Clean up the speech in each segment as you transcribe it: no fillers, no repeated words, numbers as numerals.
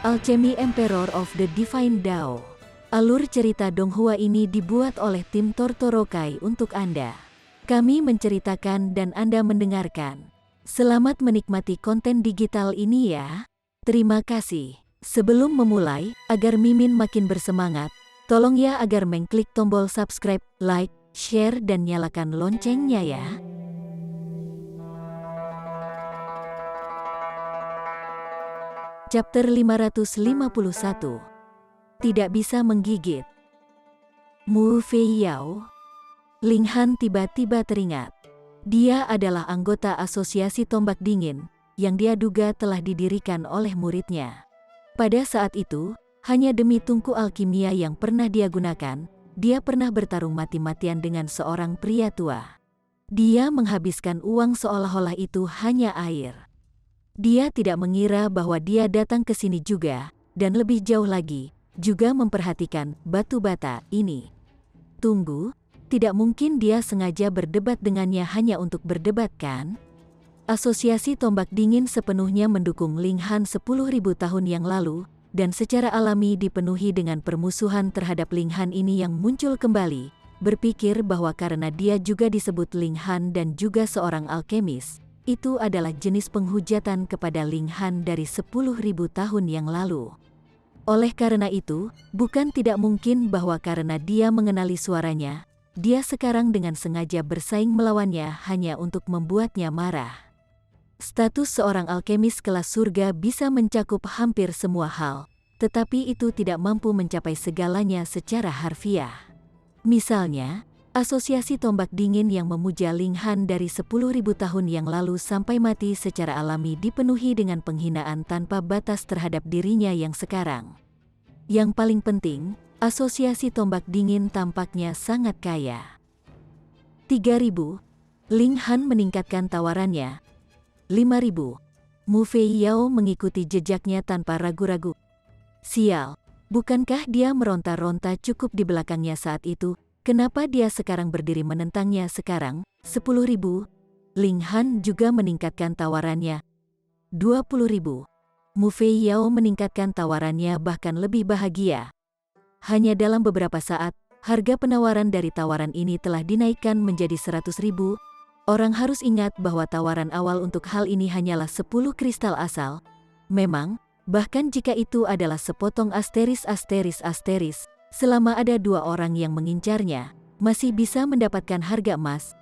Alchemy Emperor of the Divine Dao. Alur cerita Donghua ini dibuat oleh tim Tortorokai untuk Anda. Kami menceritakan dan Anda mendengarkan. Selamat menikmati konten digital ini ya. Terima kasih. Sebelum memulai, agar Mimin makin bersemangat, tolong ya agar mengklik tombol subscribe, like, share dan nyalakan loncengnya ya. Chapter 551. Tidak bisa menggigit. Mu Fei Yao. Ling Han tiba-tiba teringat. Dia adalah anggota Asosiasi Tombak Dingin, yang dia duga telah didirikan oleh muridnya. Pada saat itu, hanya demi tungku alkimia yang pernah dia gunakan, dia pernah bertarung mati-matian dengan seorang pria tua. Dia menghabiskan uang seolah-olah itu hanya air. Dia tidak mengira bahwa dia datang ke sini juga, dan lebih jauh lagi, juga memperhatikan batu bata ini. Tunggu, tidak mungkin dia sengaja berdebat dengannya hanya untuk berdebat kan? Asosiasi Tombak Dingin sepenuhnya mendukung Ling Han 10.000 tahun yang lalu, dan secara alami dipenuhi dengan permusuhan terhadap Ling Han ini yang muncul kembali, berpikir bahwa karena dia juga disebut Ling Han dan juga seorang alkemis, itu adalah jenis penghujatan kepada Ling Han dari 10.000 tahun yang lalu. Oleh karena itu, bukan tidak mungkin bahwa karena dia mengenali suaranya, dia sekarang dengan sengaja bersaing melawannya hanya untuk membuatnya marah. Status seorang alkemis kelas surga bisa mencakup hampir semua hal, tetapi itu tidak mampu mencapai segalanya secara harfiah. Misalnya, Asosiasi Tombak Dingin yang memuja Ling Han dari 10.000 tahun yang lalu sampai mati secara alami dipenuhi dengan penghinaan tanpa batas terhadap dirinya yang sekarang. Yang paling penting, Asosiasi Tombak Dingin tampaknya sangat kaya. 3.000. Ling Han meningkatkan tawarannya. 5.000. Mu Fei Yao mengikuti jejaknya tanpa ragu-ragu. Sial, bukankah dia meronta-ronta cukup di belakangnya saat itu? Kenapa dia sekarang berdiri menentangnya sekarang? 10.000. Ling Han juga meningkatkan tawarannya. 20.000. Mu Fei Yao meningkatkan tawarannya bahkan lebih bahagia. Hanya dalam beberapa saat, harga penawaran dari tawaran ini telah dinaikkan menjadi 100.000. Orang harus ingat bahwa tawaran awal untuk hal ini hanyalah 10 kristal asal. Memang, bahkan jika itu adalah sepotong asteris, selama ada 2 orang yang mengincarnya, masih bisa mendapatkan harga emas.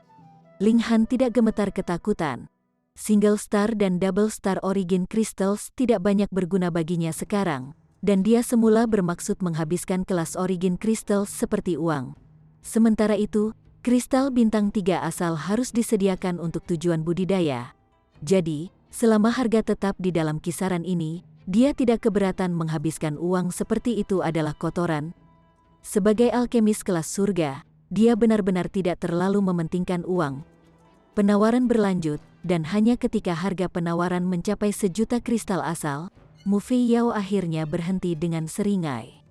Ling Han tidak gemetar ketakutan. Single star dan double star origin crystals tidak banyak berguna baginya sekarang, dan dia semula bermaksud menghabiskan kelas origin crystals seperti uang. Sementara itu, kristal bintang 3 asal harus disediakan untuk tujuan budidaya. Jadi, selama harga tetap di dalam kisaran ini, dia tidak keberatan menghabiskan uang seperti itu adalah kotoran. Sebagai alkemis kelas surga, dia benar-benar tidak terlalu mementingkan uang. Penawaran berlanjut, dan hanya ketika harga penawaran mencapai 1.000.000 kristal asal, Mu Fei Yao akhirnya berhenti dengan seringai.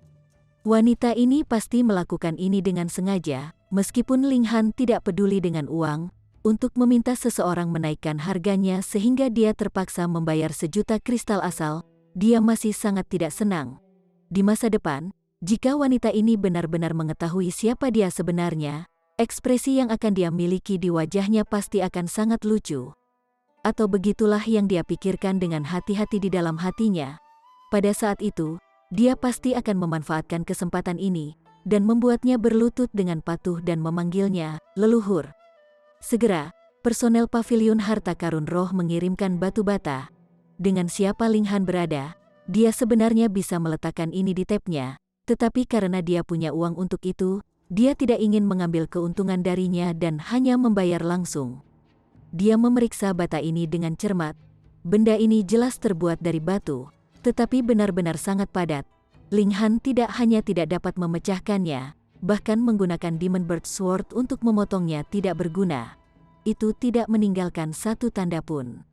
Wanita ini pasti melakukan ini dengan sengaja, meskipun Ling Han tidak peduli dengan uang, untuk meminta seseorang menaikkan harganya sehingga dia terpaksa membayar 1.000.000 kristal asal, dia masih sangat tidak senang. Di masa depan, jika wanita ini benar-benar mengetahui siapa dia sebenarnya, ekspresi yang akan dia miliki di wajahnya pasti akan sangat lucu. Atau begitulah yang dia pikirkan dengan hati-hati di dalam hatinya. Pada saat itu, dia pasti akan memanfaatkan kesempatan ini, dan membuatnya berlutut dengan patuh dan memanggilnya, leluhur. Segera, personel pavilion harta karun roh mengirimkan batu bata. Dengan siapa Ling Han berada, dia sebenarnya bisa meletakkan ini di tabnya. Tetapi karena dia punya uang untuk itu, dia tidak ingin mengambil keuntungan darinya dan hanya membayar langsung. Dia memeriksa bata ini dengan cermat. Benda ini jelas terbuat dari batu, tetapi benar-benar sangat padat. Ling Han tidak hanya tidak dapat memecahkannya, bahkan menggunakan Demon Bird Sword untuk memotongnya tidak berguna. Itu tidak meninggalkan satu tanda pun.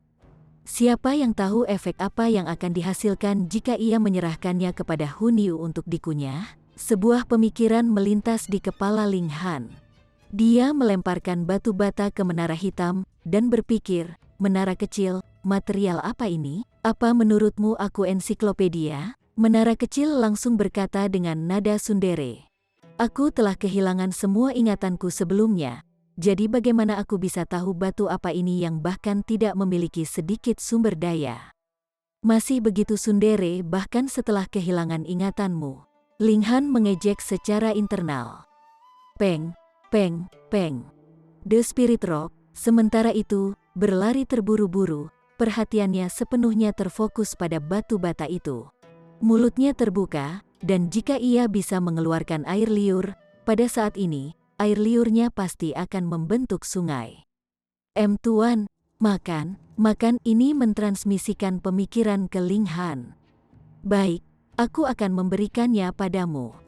Siapa yang tahu efek apa yang akan dihasilkan jika ia menyerahkannya kepada Hun Yu untuk dikunyah? Sebuah pemikiran melintas di kepala Ling Han. Dia melemparkan batu bata ke menara hitam, dan berpikir, menara kecil, material apa ini? Apa menurutmu aku ensiklopedia? Menara kecil langsung berkata dengan nada tsundere. Aku telah kehilangan semua ingatanku sebelumnya, jadi bagaimana aku bisa tahu batu apa ini yang bahkan tidak memiliki sedikit sumber daya? Masih begitu tsundere bahkan setelah kehilangan ingatanmu. Ling Han mengejek secara internal. Peng, peng, peng. The Spirit Rock, sementara itu, berlari terburu-buru, perhatiannya sepenuhnya terfokus pada batu bata itu. Mulutnya terbuka, dan jika ia bisa mengeluarkan air liur, pada saat ini, air liurnya pasti akan membentuk sungai. Tuan, makan ini mentransmisikan pemikiran ke Ling Han. Baik, aku akan memberikannya padamu.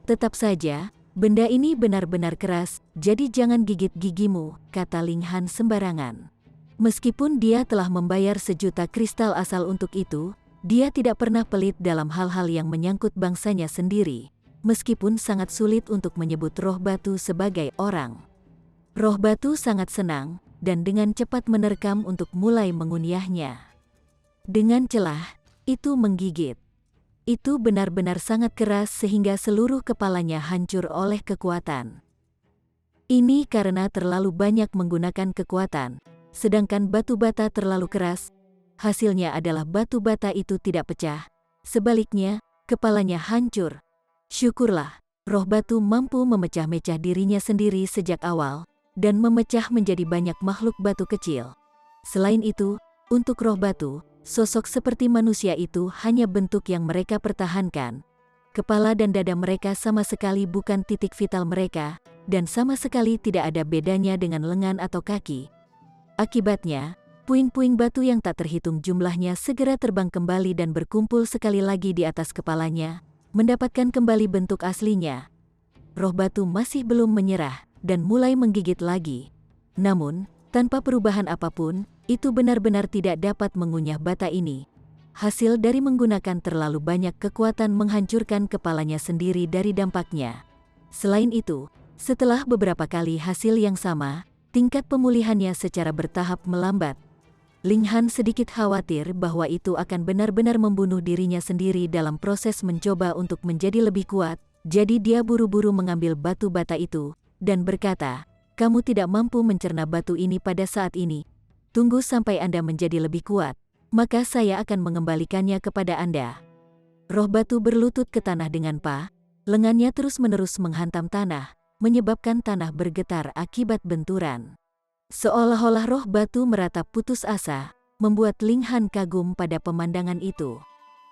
Tetap saja, benda ini benar-benar keras, jadi jangan gigit gigimu, kata Ling Han sembarangan. Meskipun dia telah membayar 1.000.000 kristal asal untuk itu, dia tidak pernah pelit dalam hal-hal yang menyangkut bangsanya sendiri, meskipun sangat sulit untuk menyebut roh batu sebagai orang. Roh batu sangat senang, dan dengan cepat menerkam untuk mulai mengunyahnya. Dengan celah, itu menggigit. Itu benar-benar sangat keras sehingga seluruh kepalanya hancur oleh kekuatan. Ini karena terlalu banyak menggunakan kekuatan, sedangkan batu bata terlalu keras. Hasilnya adalah batu bata itu tidak pecah. Sebaliknya, kepalanya hancur. Syukurlah, roh batu mampu memecah-mecah dirinya sendiri sejak awal, dan memecah menjadi banyak makhluk batu kecil. Selain itu, untuk roh batu, sosok seperti manusia itu hanya bentuk yang mereka pertahankan. Kepala dan dada mereka sama sekali bukan titik vital mereka, dan sama sekali tidak ada bedanya dengan lengan atau kaki. Akibatnya, puing-puing batu yang tak terhitung jumlahnya segera terbang kembali dan berkumpul sekali lagi di atas kepalanya, mendapatkan kembali bentuk aslinya. Roh batu masih belum menyerah, dan mulai menggigit lagi. Namun, tanpa perubahan apapun, itu benar-benar tidak dapat mengunyah bata ini. Hasil dari menggunakan terlalu banyak kekuatan menghancurkan kepalanya sendiri dari dampaknya. Selain itu, setelah beberapa kali hasil yang sama, tingkat pemulihannya secara bertahap melambat. Ling Han sedikit khawatir bahwa itu akan benar-benar membunuh dirinya sendiri dalam proses mencoba untuk menjadi lebih kuat, jadi dia buru-buru mengambil batu bata itu, dan berkata, "Kamu tidak mampu mencerna batu ini pada saat ini. Tunggu sampai Anda menjadi lebih kuat, maka saya akan mengembalikannya kepada Anda." Roh batu berlutut ke tanah dengan lengannya terus-menerus menghantam tanah, menyebabkan tanah bergetar akibat benturan. Seolah-olah roh batu meratap putus asa, membuat Ling Han kagum pada pemandangan itu.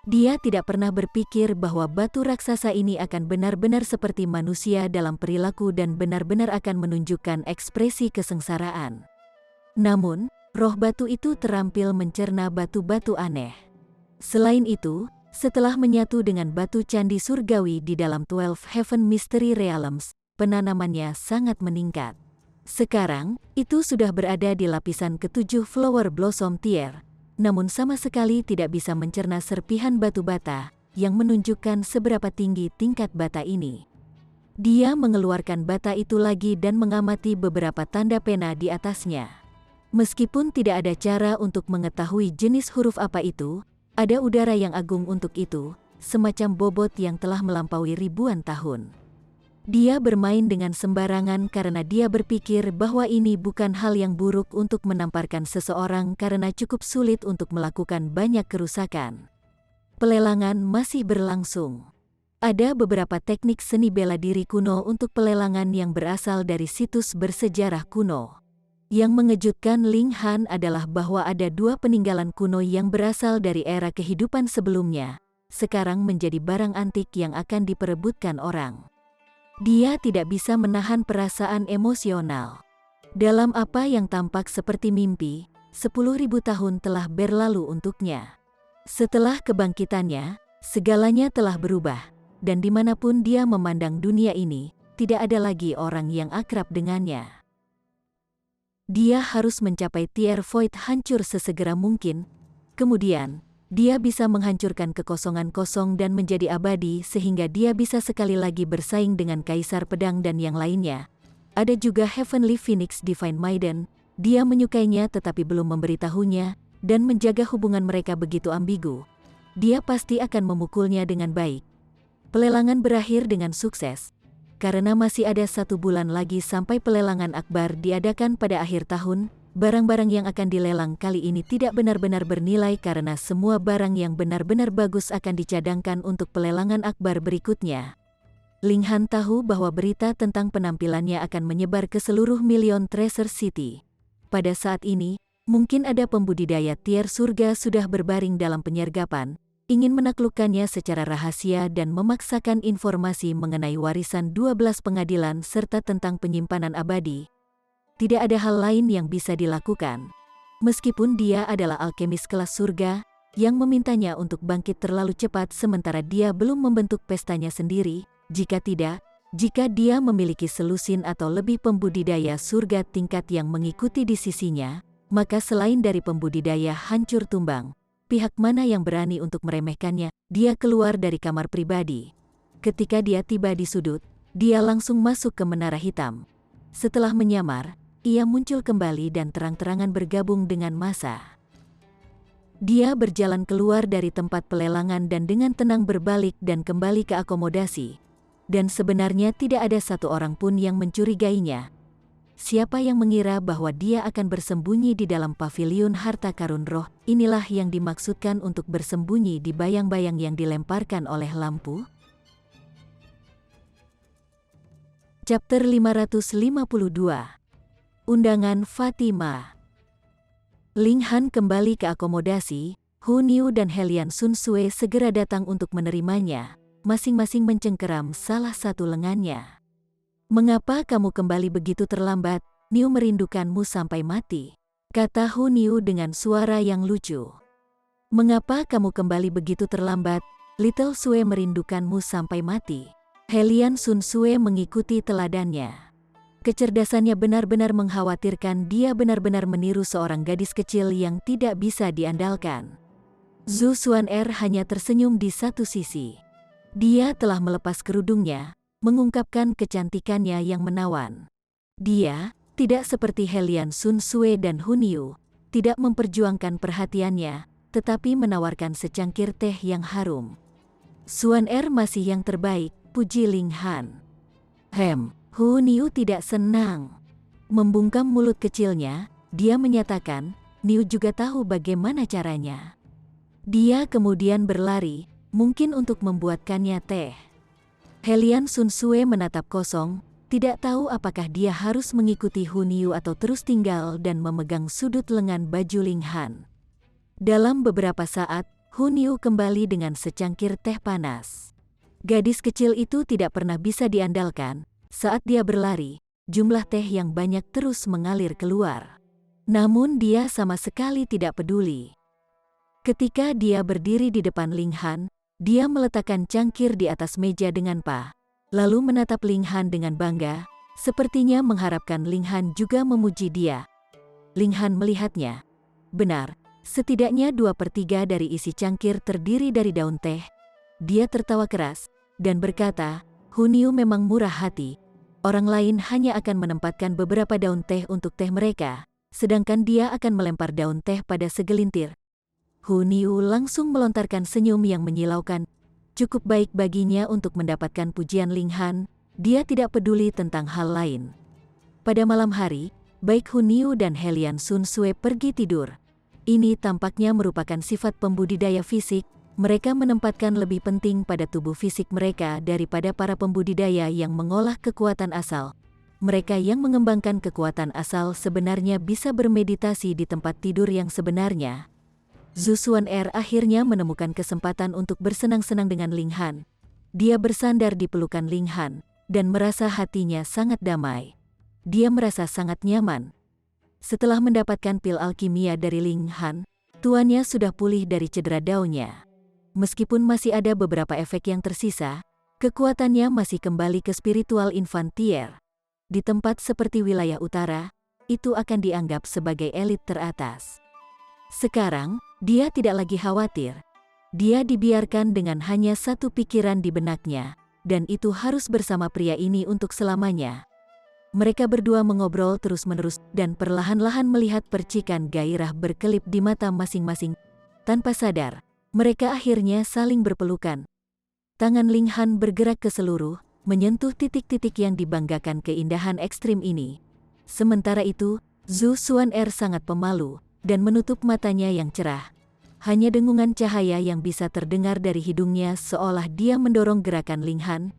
Dia tidak pernah berpikir bahwa batu raksasa ini akan benar-benar seperti manusia dalam perilaku dan benar-benar akan menunjukkan ekspresi kesengsaraan. Namun, roh batu itu terampil mencerna batu-batu aneh. Selain itu, setelah menyatu dengan batu candi surgawi di dalam 12 Heaven Mystery Realms, penanamannya sangat meningkat. Sekarang, itu sudah berada di lapisan ke-7 Flower Blossom Tier, namun sama sekali tidak bisa mencerna serpihan batu bata, yang menunjukkan seberapa tinggi tingkat bata ini. Dia mengeluarkan bata itu lagi dan mengamati beberapa tanda pena di atasnya. Meskipun tidak ada cara untuk mengetahui jenis huruf apa itu, ada udara yang agung untuk itu, semacam bobot yang telah melampaui ribuan tahun. Dia bermain dengan sembarangan karena dia berpikir bahwa ini bukan hal yang buruk untuk menamparkan seseorang karena cukup sulit untuk melakukan banyak kerusakan. Pelelangan masih berlangsung. Ada beberapa teknik seni bela diri kuno untuk pelelangan yang berasal dari situs bersejarah kuno. Yang mengejutkan Ling Han adalah bahwa ada 2 peninggalan kuno yang berasal dari era kehidupan sebelumnya, sekarang menjadi barang antik yang akan diperebutkan orang. Dia tidak bisa menahan perasaan emosional. Dalam apa yang tampak seperti mimpi, 10.000 tahun telah berlalu untuknya. Setelah kebangkitannya, segalanya telah berubah, dan dimanapun dia memandang dunia ini, tidak ada lagi orang yang akrab dengannya. Dia harus mencapai tier void hancur sesegera mungkin, kemudian, dia bisa menghancurkan kekosongan kosong dan menjadi abadi sehingga dia bisa sekali lagi bersaing dengan Kaisar Pedang dan yang lainnya. Ada juga Heavenly Phoenix Divine Maiden, dia menyukainya tetapi belum memberitahunya, dan menjaga hubungan mereka begitu ambigu. dia pasti akan memukulnya dengan baik. Pelelangan berakhir dengan sukses, karena masih ada 1 bulan lagi sampai pelelangan akbar diadakan pada akhir tahun. Barang-barang yang akan dilelang kali ini tidak benar-benar bernilai karena semua barang yang benar-benar bagus akan dicadangkan untuk pelelangan akbar berikutnya. Ling Han tahu bahwa berita tentang penampilannya akan menyebar ke seluruh Million Treasure City. Pada saat ini, mungkin ada pembudidaya tier surga sudah berbaring dalam penyergapan, ingin menaklukkannya secara rahasia dan memaksakan informasi mengenai warisan 12 pengadilan serta tentang penyimpanan abadi. Tidak ada hal lain yang bisa dilakukan. Meskipun dia adalah alkemis kelas surga, yang memintanya untuk bangkit terlalu cepat sementara dia belum membentuk pestanya sendiri, jika dia memiliki selusin atau lebih pembudidaya surga tingkat yang mengikuti di sisinya, maka selain dari pembudidaya hancur tumbang, pihak mana yang berani untuk meremehkannya? Dia keluar dari kamar pribadi. Ketika dia tiba di sudut, dia langsung masuk ke menara hitam. Setelah menyamar, ia muncul kembali dan terang-terangan bergabung dengan massa. Dia berjalan keluar dari tempat pelelangan dan dengan tenang berbalik dan kembali ke akomodasi. Dan sebenarnya tidak ada satu orang pun yang mencurigainya. Siapa yang mengira bahwa dia akan bersembunyi di dalam paviliun harta karun roh? Inilah yang dimaksudkan untuk bersembunyi di bayang-bayang yang dilemparkan oleh lampu. Chapter 552. Undangan Fatima. Ling Han kembali ke akomodasi. Hu Niu dan Helian Sun Sue segera datang untuk menerimanya, masing-masing mencengkeram salah satu lengannya. "Mengapa kamu kembali begitu terlambat? Niu merindukanmu sampai mati," kata Hu Niu dengan suara yang lucu. "Mengapa kamu kembali begitu terlambat? Little Sue merindukanmu sampai mati." Helian Sun Sue mengikuti teladannya. Kecerdasannya benar-benar mengkhawatirkan. Dia benar-benar meniru seorang gadis kecil yang tidak bisa diandalkan. Zhu Xuan'er hanya tersenyum di satu sisi. Dia telah melepas kerudungnya, mengungkapkan kecantikannya yang menawan. Dia, tidak seperti Helian Sun Sue dan Hu Niu, tidak memperjuangkan perhatiannya, tetapi menawarkan secangkir teh yang harum. "Xuan'er masih yang terbaik," puji Ling Han. Hu Niu tidak senang. Membungkam mulut kecilnya, dia menyatakan, Niu juga tahu bagaimana caranya. Dia kemudian berlari, mungkin untuk membuatkannya teh. Helian Sun Sue menatap kosong, tidak tahu apakah dia harus mengikuti Hu Niu atau terus tinggal dan memegang sudut lengan baju Ling Han. Dalam beberapa saat, Hu Niu kembali dengan secangkir teh panas. Gadis kecil itu tidak pernah bisa diandalkan. Saat dia berlari, jumlah teh yang banyak terus mengalir keluar. Namun dia sama sekali tidak peduli. Ketika dia berdiri di depan Ling Han, dia meletakkan cangkir di atas meja dengan lalu menatap Ling Han dengan bangga, sepertinya mengharapkan Ling Han juga memuji dia. Ling Han melihatnya. Benar, setidaknya 2/3 dari isi cangkir terdiri dari daun teh. Dia tertawa keras, dan berkata, "Hu Niu memang murah hati. Orang lain hanya akan menempatkan beberapa daun teh untuk teh mereka, sedangkan dia akan melempar daun teh pada segelintir." Hu Niu langsung melontarkan senyum yang menyilaukan. Cukup baik baginya untuk mendapatkan pujian Ling Han, dia tidak peduli tentang hal lain. Pada malam hari, baik Hu Niu dan Helian Sun Sue pergi tidur. Ini tampaknya merupakan sifat pembudidaya fisik. Mereka menempatkan lebih penting pada tubuh fisik mereka daripada para pembudidaya yang mengolah kekuatan asal. Mereka yang mengembangkan kekuatan asal sebenarnya bisa bermeditasi di tempat tidur yang sebenarnya. Zhu Xuan'er akhirnya menemukan kesempatan untuk bersenang-senang dengan Ling Han. Dia bersandar di pelukan Ling Han, dan merasa hatinya sangat damai. Dia merasa sangat nyaman. Setelah mendapatkan pil alkimia dari Ling Han, tuannya sudah pulih dari cedera daunnya. Meskipun masih ada beberapa efek yang tersisa, kekuatannya masih kembali ke spiritual infantier. Di tempat seperti wilayah utara, itu akan dianggap sebagai elit teratas. Sekarang, dia tidak lagi khawatir. Dia dibiarkan dengan hanya satu pikiran di benaknya, dan itu harus bersama pria ini untuk selamanya. Mereka berdua mengobrol terus-menerus, dan perlahan-lahan melihat percikan gairah berkelip di mata masing-masing. Tanpa sadar, Mereka akhirnya saling berpelukan. Tangan Ling Han bergerak ke seluruh, menyentuh titik-titik yang dibanggakan keindahan ekstrim ini. Sementara itu, Zhu Xuan-er sangat pemalu, dan menutup matanya yang cerah. Hanya dengungan cahaya yang bisa terdengar dari hidungnya seolah dia mendorong gerakan Ling Han.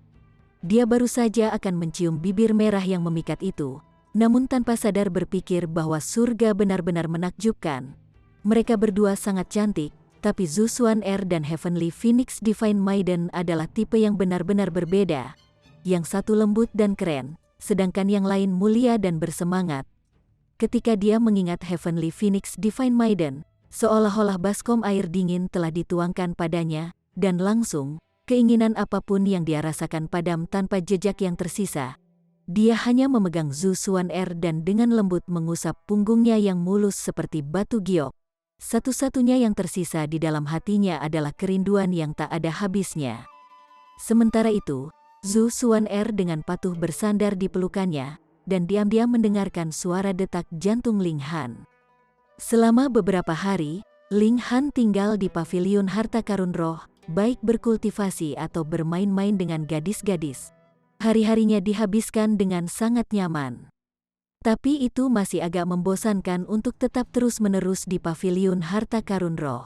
Dia baru saja akan mencium bibir merah yang memikat itu, namun tanpa sadar berpikir bahwa surga benar-benar menakjubkan. Mereka berdua sangat cantik, tapi Zhu Xuan-er dan Heavenly Phoenix Divine Maiden adalah tipe yang benar-benar berbeda. Yang satu lembut dan keren, sedangkan yang lain mulia dan bersemangat. Ketika dia mengingat Heavenly Phoenix Divine Maiden, seolah-olah baskom air dingin telah dituangkan padanya, dan langsung, keinginan apapun yang dia rasakan padam tanpa jejak yang tersisa. Dia hanya memegang Zhu Xuan-er dan dengan lembut mengusap punggungnya yang mulus seperti batu giok. Satu-satunya yang tersisa di dalam hatinya adalah kerinduan yang tak ada habisnya. Sementara itu, Zhu Xuan-er dengan patuh bersandar di pelukannya, dan diam-diam mendengarkan suara detak jantung Ling Han. Selama beberapa hari, Ling Han tinggal di paviliun harta karun roh, baik berkultivasi atau bermain-main dengan gadis-gadis. Hari-harinya dihabiskan dengan sangat nyaman. Tapi itu masih agak membosankan untuk tetap terus-menerus di paviliun harta karun roh.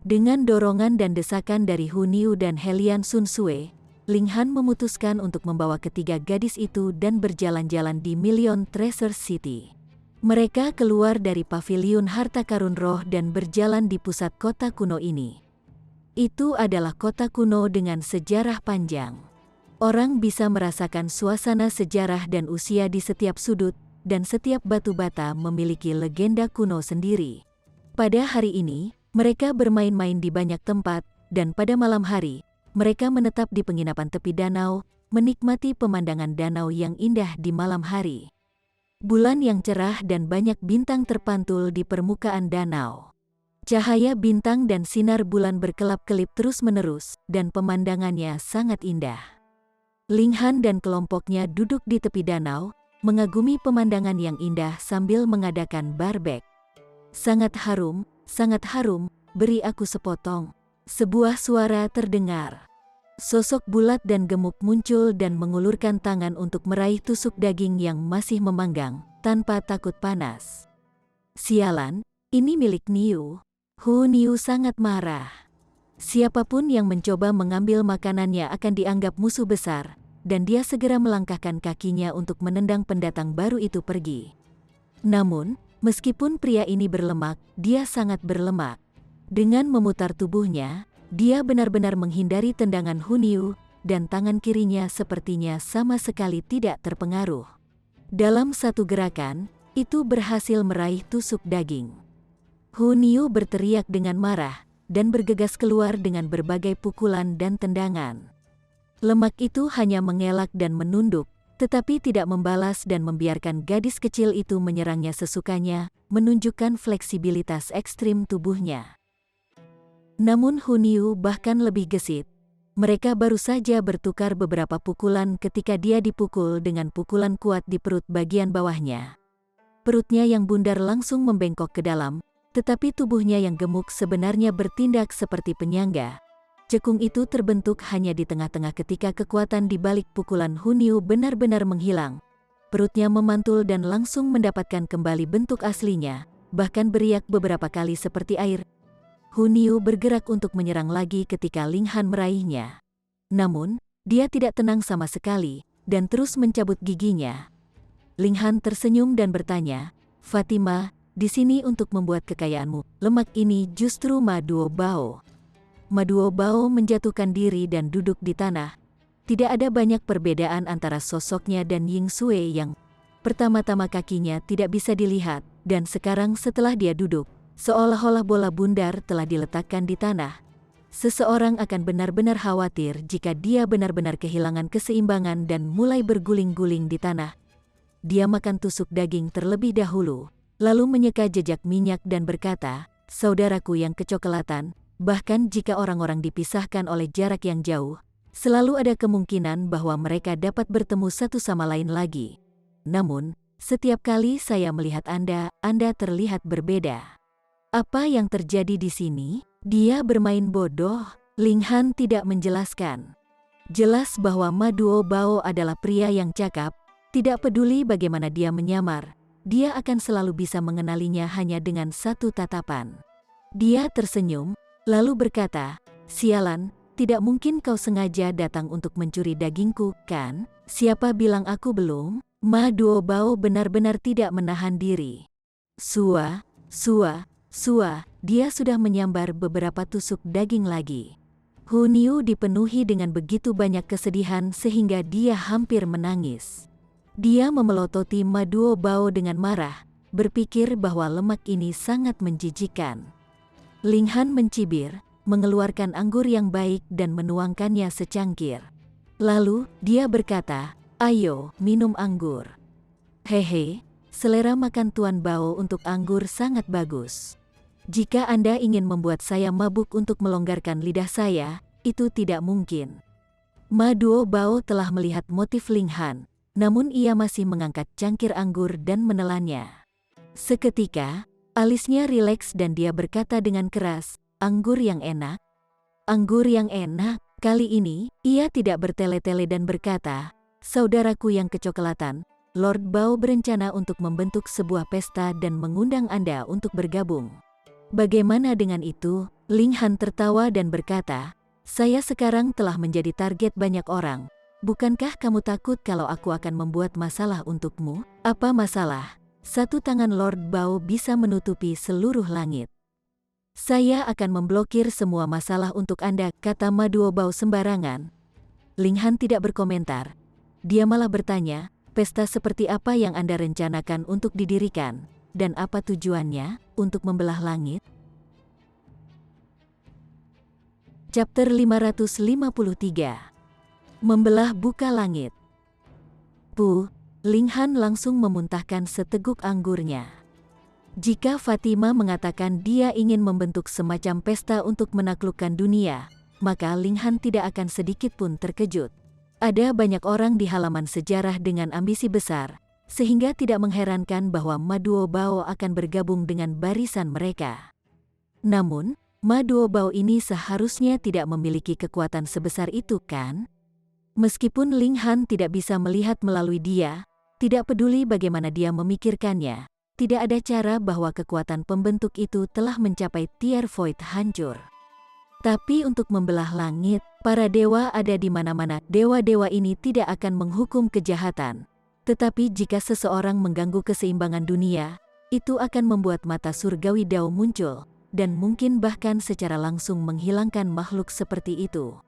Dengan dorongan dan desakan dari Hu Niu dan Helian Sun Sue, Ling Han memutuskan untuk membawa ketiga gadis itu dan berjalan-jalan di Million Treasure City. Mereka keluar dari paviliun harta karun roh dan berjalan di pusat kota kuno ini. Itu adalah kota kuno dengan sejarah panjang. Orang bisa merasakan suasana sejarah dan usia di setiap sudut, dan setiap batu bata memiliki legenda kuno sendiri. Pada hari ini, mereka bermain-main di banyak tempat, dan pada malam hari, mereka menetap di penginapan tepi danau, menikmati pemandangan danau yang indah di malam hari. Bulan yang cerah dan banyak bintang terpantul di permukaan danau. Cahaya bintang dan sinar bulan berkelap-kelip terus-menerus, dan pemandangannya sangat indah. Ling Han dan kelompoknya duduk di tepi danau, mengagumi pemandangan yang indah sambil mengadakan barbek. Sangat harum, beri aku sepotong. Sebuah suara terdengar. Sosok bulat dan gemuk muncul dan mengulurkan tangan untuk meraih tusuk daging yang masih memanggang, tanpa takut panas. Sialan, ini milik Niu. Hu Niu sangat marah. Siapapun yang mencoba mengambil makanannya akan dianggap musuh besar, dan dia segera melangkahkan kakinya untuk menendang pendatang baru itu pergi. Namun, meskipun pria ini berlemak, dia sangat berlemak. Dengan memutar tubuhnya, dia benar-benar menghindari tendangan Hu Niu, dan tangan kirinya sepertinya sama sekali tidak terpengaruh. Dalam satu gerakan, itu berhasil meraih tusuk daging. Hu Niu berteriak dengan marah, dan bergegas keluar dengan berbagai pukulan dan tendangan. Lemak itu hanya mengelak dan menunduk, tetapi tidak membalas dan membiarkan gadis kecil itu menyerangnya sesukanya, menunjukkan fleksibilitas ekstrim tubuhnya. Namun Hu Niu bahkan lebih gesit. Mereka baru saja bertukar beberapa pukulan ketika dia dipukul dengan pukulan kuat di perut bagian bawahnya. Perutnya yang bundar langsung membengkok ke dalam, tetapi tubuhnya yang gemuk sebenarnya bertindak seperti penyangga. Cekung itu terbentuk hanya di tengah-tengah ketika kekuatan di balik pukulan Hu Niu benar-benar menghilang. Perutnya memantul dan langsung mendapatkan kembali bentuk aslinya, bahkan beriak beberapa kali seperti air. Hu Niu bergerak untuk menyerang lagi ketika Ling Han meraihnya. Namun, dia tidak tenang sama sekali, dan terus mencabut giginya. Ling Han tersenyum dan bertanya, "Fatima, di sini untuk membuat kekayaanmu, lemak ini justru Ma Duo Bao." Ma Duo Bao menjatuhkan diri dan duduk di tanah. Tidak ada banyak perbedaan antara sosoknya dan Ying Sui yang pertama-tama kakinya tidak bisa dilihat, dan sekarang setelah dia duduk, seolah-olah bola bundar telah diletakkan di tanah. Seseorang akan benar-benar khawatir jika dia benar-benar kehilangan keseimbangan dan mulai berguling-guling di tanah. Dia makan tusuk daging terlebih dahulu, lalu menyeka jejak minyak dan berkata, "Saudaraku yang kecoklatan, bahkan jika orang-orang dipisahkan oleh jarak yang jauh, selalu ada kemungkinan bahwa mereka dapat bertemu satu sama lain lagi. Namun, setiap kali saya melihat Anda terlihat berbeda. Apa yang terjadi di sini?" Dia bermain bodoh, Ling Han tidak menjelaskan. Jelas bahwa Ma Duobao adalah pria yang cakap, tidak peduli bagaimana dia menyamar, dia akan selalu bisa mengenalinya hanya dengan satu tatapan. Dia tersenyum, lalu berkata, "Sialan, tidak mungkin kau sengaja datang untuk mencuri dagingku, kan? Siapa bilang aku belum?" Ma Duobao benar-benar tidak menahan diri. Sua, dia sudah menyambar beberapa tusuk daging lagi. Hun Yu dipenuhi dengan begitu banyak kesedihan sehingga dia hampir menangis. Dia memelototi Ma Duobao dengan marah, berpikir bahwa lemak ini sangat menjijikkan. Ling Han mencibir, mengeluarkan anggur yang baik dan menuangkannya secangkir. Lalu, dia berkata, "Ayo, minum anggur." Hehe, selera makan Tuan Bao untuk anggur sangat bagus. Jika Anda ingin membuat saya mabuk untuk melonggarkan lidah saya, itu tidak mungkin. Ma Duobao telah melihat motif Ling Han, namun ia masih mengangkat cangkir anggur dan menelannya. Seketika, alisnya rileks dan dia berkata dengan keras, "Anggur yang enak." Anggur yang enak, kali ini, ia tidak bertele-tele dan berkata, "Saudaraku yang kecoklatan, Lord Bao berencana untuk membentuk sebuah pesta dan mengundang Anda untuk bergabung." Bagaimana dengan itu? Ling Han tertawa dan berkata, "Saya sekarang telah menjadi target banyak orang. Bukankah kamu takut kalau aku akan membuat masalah untukmu?" "Apa masalah?" "Satu tangan Lord Bao bisa menutupi seluruh langit." "Saya akan memblokir semua masalah untuk Anda," kata Ma Duobao sembarangan. Ling Han tidak berkomentar. Dia malah bertanya, "Pesta seperti apa yang Anda rencanakan untuk didirikan? Dan apa tujuannya? Untuk membelah langit?" Chapter 553. Membelah buka langit. Ling Han langsung memuntahkan seteguk anggurnya. Jika Fatima mengatakan dia ingin membentuk semacam pesta untuk menaklukkan dunia, maka Ling Han tidak akan sedikit pun terkejut. Ada banyak orang di halaman sejarah dengan ambisi besar, sehingga tidak mengherankan bahwa Ma Duobao akan bergabung dengan barisan mereka. Namun, Ma Duobao ini seharusnya tidak memiliki kekuatan sebesar itu, kan? Meskipun Ling Han tidak bisa melihat melalui dia, tidak peduli bagaimana dia memikirkannya, tidak ada cara bahwa kekuatan pembentuk itu telah mencapai tier void hancur. Tapi untuk membelah langit, para dewa ada di mana-mana. Dewa-dewa ini tidak akan menghukum kejahatan. Tetapi jika seseorang mengganggu keseimbangan dunia, itu akan membuat mata surgawi Dao muncul, dan mungkin bahkan secara langsung menghilangkan makhluk seperti itu.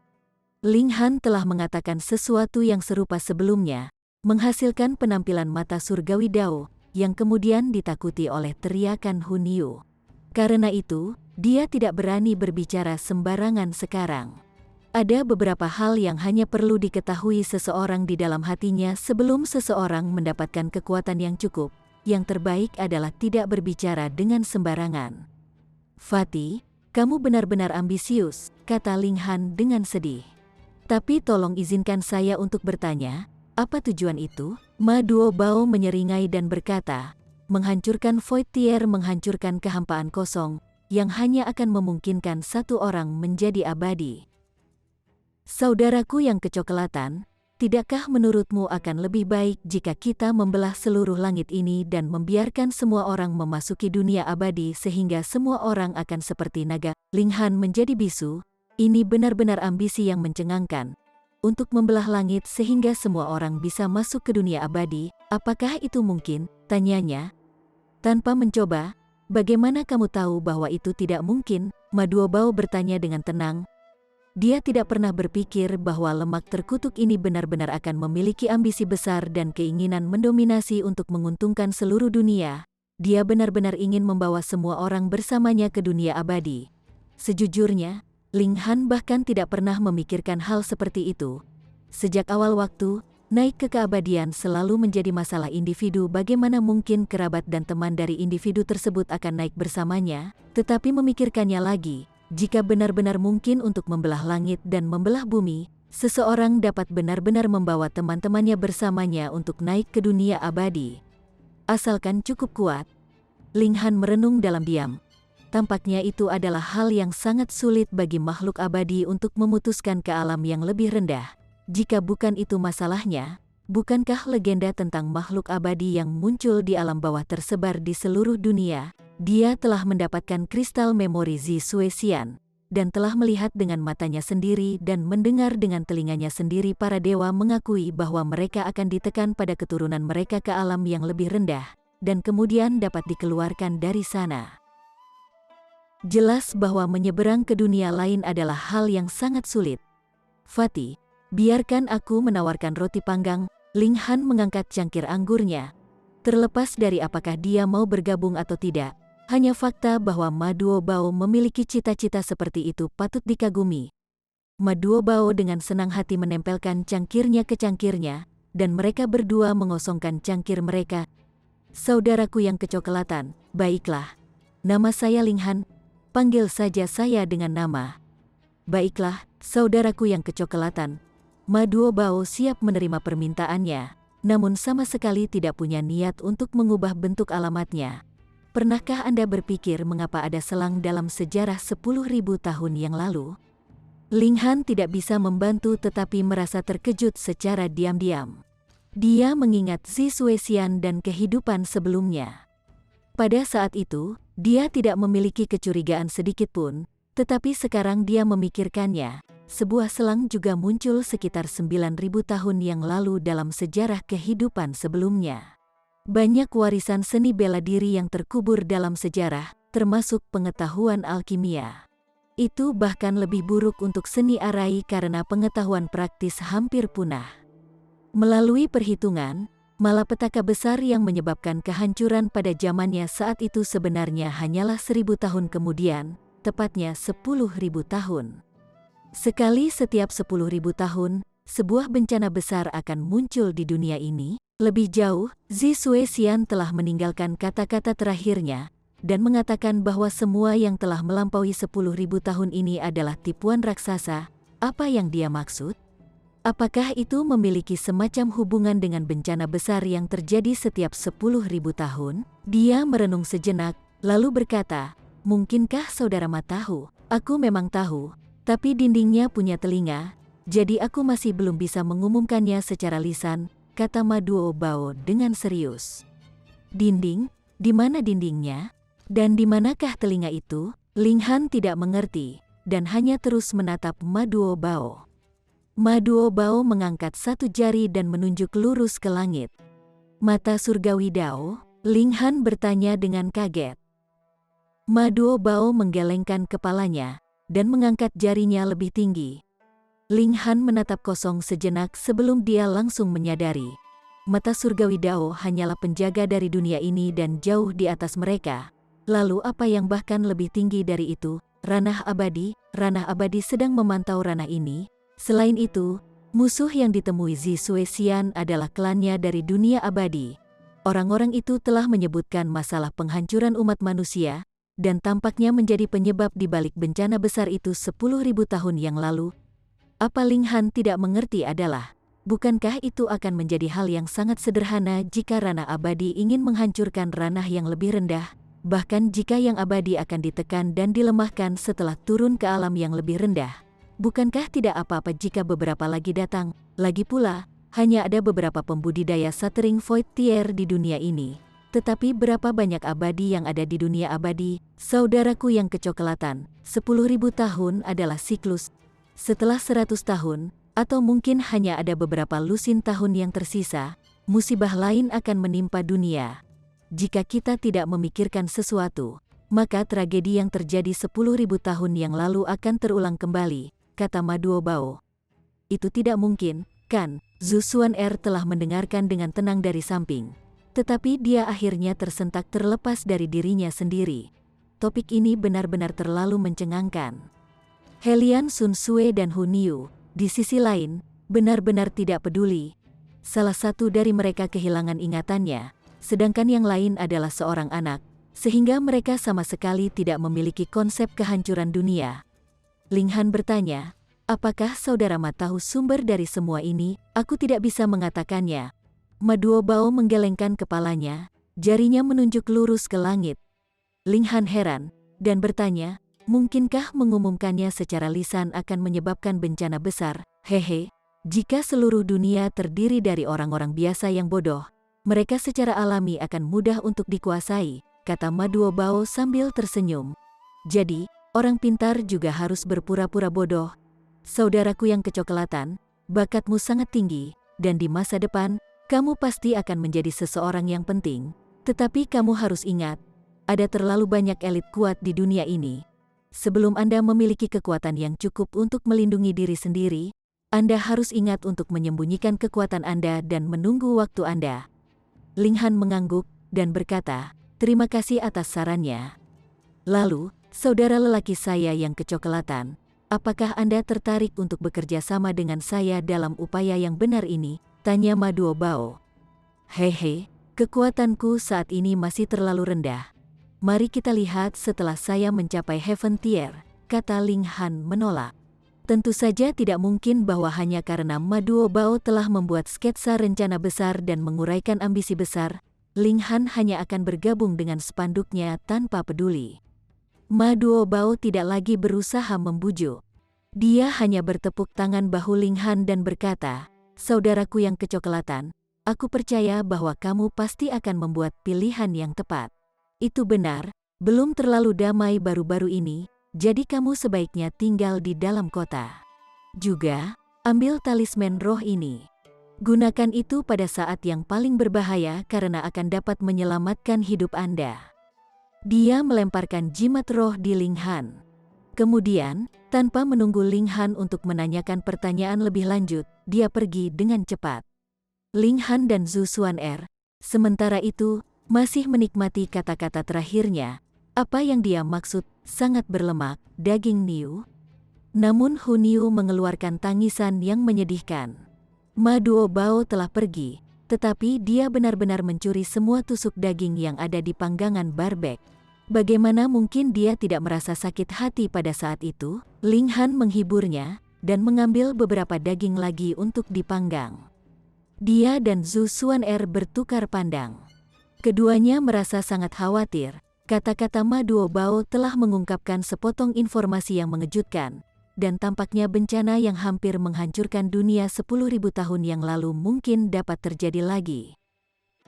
Ling Han telah mengatakan sesuatu yang serupa sebelumnya, menghasilkan penampilan mata surgawi Dao, yang kemudian ditakuti oleh teriakan Hun Yu. Karena itu, dia tidak berani berbicara sembarangan sekarang. Ada beberapa hal yang hanya perlu diketahui seseorang di dalam hatinya sebelum seseorang mendapatkan kekuatan yang cukup. Yang terbaik adalah tidak berbicara dengan sembarangan. "Fatih, kamu benar-benar ambisius," kata Ling Han dengan sedih. "Tapi tolong izinkan saya untuk bertanya, apa tujuan itu?" Ma Duobao menyeringai dan berkata, "Menghancurkan Void Tier menghancurkan kehampaan kosong, yang hanya akan memungkinkan satu orang menjadi abadi." "Saudaraku yang kecoklatan, tidakkah menurutmu akan lebih baik jika kita membelah seluruh langit ini dan membiarkan semua orang memasuki dunia abadi sehingga semua orang akan seperti naga?" Ling Han menjadi bisu, ini benar-benar ambisi yang mencengangkan. Untuk membelah langit sehingga semua orang bisa masuk ke dunia abadi, apakah itu mungkin? Tanyanya. Tanpa mencoba, "Bagaimana kamu tahu bahwa itu tidak mungkin?" Ma Duobao bertanya dengan tenang. Dia tidak pernah berpikir bahwa lemak terkutuk ini benar-benar akan memiliki ambisi besar dan keinginan mendominasi untuk menguntungkan seluruh dunia. Dia benar-benar ingin membawa semua orang bersamanya ke dunia abadi. Sejujurnya, Ling Han bahkan tidak pernah memikirkan hal seperti itu. Sejak awal waktu, naik ke keabadian selalu menjadi masalah individu. Bagaimana mungkin kerabat dan teman dari individu tersebut akan naik bersamanya? Tetapi memikirkannya lagi, jika benar-benar mungkin untuk membelah langit dan membelah bumi, seseorang dapat benar-benar membawa teman-temannya bersamanya untuk naik ke dunia abadi. Asalkan cukup kuat. Ling Han merenung dalam diam. tampaknya itu adalah hal yang sangat sulit bagi makhluk abadi untuk memutuskan ke alam yang lebih rendah. Jika bukan itu masalahnya, bukankah legenda tentang makhluk abadi yang muncul di alam bawah tersebar di seluruh dunia? Dia telah mendapatkan kristal memori Zi Suesian, dan telah melihat dengan matanya sendiri dan mendengar dengan telinganya sendiri para dewa mengakui bahwa mereka akan ditekan pada keturunan mereka ke alam yang lebih rendah, dan kemudian dapat dikeluarkan dari sana. Jelas bahwa menyeberang ke dunia lain adalah hal yang sangat sulit. Fatih, biarkan aku menawarkan roti panggang. Ling Han mengangkat cangkir anggurnya. Terlepas dari apakah dia mau bergabung atau tidak, hanya fakta bahwa Ma Duobao memiliki cita-cita seperti itu patut dikagumi. Ma Duobao dengan senang hati menempelkan cangkirnya ke cangkirnya, dan mereka berdua mengosongkan cangkir mereka. Saudaraku yang kecoklatan, baiklah. Nama saya Ling Han. Panggil saja saya dengan nama. Baiklah, saudaraku yang kecoklatan. Ma Duobao siap menerima permintaannya, namun sama sekali tidak punya niat untuk mengubah bentuk alamatnya. Pernahkah Anda berpikir mengapa ada selang dalam sejarah 10.000 tahun yang lalu? Ling Han tidak bisa membantu tetapi merasa terkejut secara diam-diam. Dia mengingat Zi Suesian dan kehidupan sebelumnya. Pada saat itu, dia tidak memiliki kecurigaan sedikitpun, tetapi sekarang dia memikirkannya. Sebuah selang juga muncul sekitar 9.000 tahun yang lalu dalam sejarah kehidupan sebelumnya. Banyak warisan seni bela diri yang terkubur dalam sejarah, termasuk pengetahuan alkimia. Itu bahkan lebih buruk untuk seni arai karena pengetahuan praktis hampir punah. Melalui perhitungan, malapetaka besar yang menyebabkan kehancuran pada zamannya saat itu sebenarnya hanyalah 1.000 tahun kemudian, tepatnya 10.000 tahun. Sekali setiap 10.000 tahun, sebuah bencana besar akan muncul di dunia ini. Lebih jauh, Zi Suesian telah meninggalkan kata-kata terakhirnya, dan mengatakan bahwa semua yang telah melampaui 10.000 tahun ini adalah tipuan raksasa. Apa yang dia maksud? Apakah itu memiliki semacam hubungan dengan bencana besar yang terjadi setiap 10.000 tahun? Dia merenung sejenak, lalu berkata, "Mungkinkah saudara Ma tahu? Aku memang tahu, tapi dindingnya punya telinga, jadi aku masih belum bisa mengumumkannya secara lisan," kata Ma Duobao dengan serius. "Dinding? Di mana dindingnya? Dan di manakah telinga itu?" Ling Han tidak mengerti, dan hanya terus menatap Ma Duobao. Ma Duobao mengangkat satu jari dan menunjuk lurus ke langit. "Mata surgawi Dao?" Ling Han bertanya dengan kaget. Ma Duobao menggelengkan kepalanya, dan mengangkat jarinya lebih tinggi. Ling Han menatap kosong sejenak sebelum dia langsung menyadari. Mata surgawi Dao hanyalah penjaga dari dunia ini dan jauh di atas mereka. Lalu apa yang bahkan lebih tinggi dari itu? Ranah abadi? Ranah abadi sedang memantau ranah ini. Selain itu, musuh yang ditemui Zi Suesian adalah klannya dari dunia abadi. Orang-orang itu telah menyebutkan masalah penghancuran umat manusia, dan tampaknya menjadi penyebab di balik bencana besar itu 10.000 tahun yang lalu. Apa Ling Han tidak mengerti adalah, bukankah itu akan menjadi hal yang sangat sederhana jika ranah abadi ingin menghancurkan ranah yang lebih rendah, bahkan jika yang abadi akan ditekan dan dilemahkan setelah turun ke alam yang lebih rendah. Bukankah tidak apa-apa jika beberapa lagi datang? Lagi pula, hanya ada beberapa pembudidaya Shatering Void Tier di dunia ini. Tetapi berapa banyak abadi yang ada di dunia abadi? Saudaraku yang kecoklatan, 10.000 tahun adalah siklus. Setelah 100 tahun, atau mungkin hanya ada beberapa lusin tahun yang tersisa, musibah lain akan menimpa dunia. Jika kita tidak memikirkan sesuatu, maka tragedi yang terjadi 10.000 tahun yang lalu akan terulang kembali, kata Ma Duobao. Itu tidak mungkin, kan? Zhu Xuan'er telah mendengarkan dengan tenang dari samping. Tetapi dia akhirnya tersentak terlepas dari dirinya sendiri. Topik ini benar-benar terlalu mencengangkan. Helian Sun Sue dan Hun Yu, di sisi lain, benar-benar tidak peduli. Salah satu dari mereka kehilangan ingatannya, sedangkan yang lain adalah seorang anak, sehingga mereka sama sekali tidak memiliki konsep kehancuran dunia. Ling Han bertanya, "Apakah saudara Ma tahu sumber dari semua ini?" "Aku tidak bisa mengatakannya." Ma Duobao menggelengkan kepalanya, jarinya menunjuk lurus ke langit. Ling Han heran, dan bertanya, mungkinkah mengumumkannya secara lisan akan menyebabkan bencana besar? Hehe, jika seluruh dunia terdiri dari orang-orang biasa yang bodoh, mereka secara alami akan mudah untuk dikuasai, kata Ma Duobao sambil tersenyum. Jadi, orang pintar juga harus berpura-pura bodoh. Saudaraku yang kecoklatan, bakatmu sangat tinggi, dan di masa depan, kamu pasti akan menjadi seseorang yang penting. Tetapi kamu harus ingat, ada terlalu banyak elit kuat di dunia ini. Sebelum Anda memiliki kekuatan yang cukup untuk melindungi diri sendiri, Anda harus ingat untuk menyembunyikan kekuatan Anda dan menunggu waktu Anda. Ling Han mengangguk dan berkata, terima kasih atas sarannya. Lalu, saudara lelaki saya yang kecoklatan, apakah Anda tertarik untuk bekerja sama dengan saya dalam upaya yang benar ini? Tanya Ma Duobao. Hehe, kekuatanku saat ini masih terlalu rendah. Mari kita lihat setelah saya mencapai Heaven Tier, kata Ling Han menolak. Tentu saja tidak mungkin bahwa hanya karena Ma Duobao telah membuat sketsa rencana besar dan menguraikan ambisi besar, Ling Han hanya akan bergabung dengan spanduknya tanpa peduli. Ma Duobao tidak lagi berusaha membujuk. Dia hanya bertepuk tangan bahu Ling Han dan berkata, saudaraku yang kecoklatan, aku percaya bahwa kamu pasti akan membuat pilihan yang tepat. Itu benar, belum terlalu damai baru-baru ini, jadi kamu sebaiknya tinggal di dalam kota. Juga, ambil talisman roh ini. Gunakan itu pada saat yang paling berbahaya karena akan dapat menyelamatkan hidup Anda. Dia melemparkan jimat roh di Ling Han. Kemudian, tanpa menunggu Ling Han untuk menanyakan pertanyaan lebih lanjut, dia pergi dengan cepat. Ling Han dan Zhu Xuan'er, sementara itu, masih menikmati kata-kata terakhirnya. Apa yang dia maksud, sangat berlemak, daging Niu. Namun Hu Niu mengeluarkan tangisan yang menyedihkan. Ma Duobao telah pergi, tetapi dia benar-benar mencuri semua tusuk daging yang ada di panggangan barbek. Bagaimana mungkin dia tidak merasa sakit hati pada saat itu? Ling Han menghiburnya, dan mengambil beberapa daging lagi untuk dipanggang. Dia dan Zhu Xuan'er bertukar pandang. Keduanya merasa sangat khawatir. Kata-kata Ma Duobao telah mengungkapkan sepotong informasi yang mengejutkan, dan tampaknya bencana yang hampir menghancurkan dunia 10.000 tahun yang lalu mungkin dapat terjadi lagi.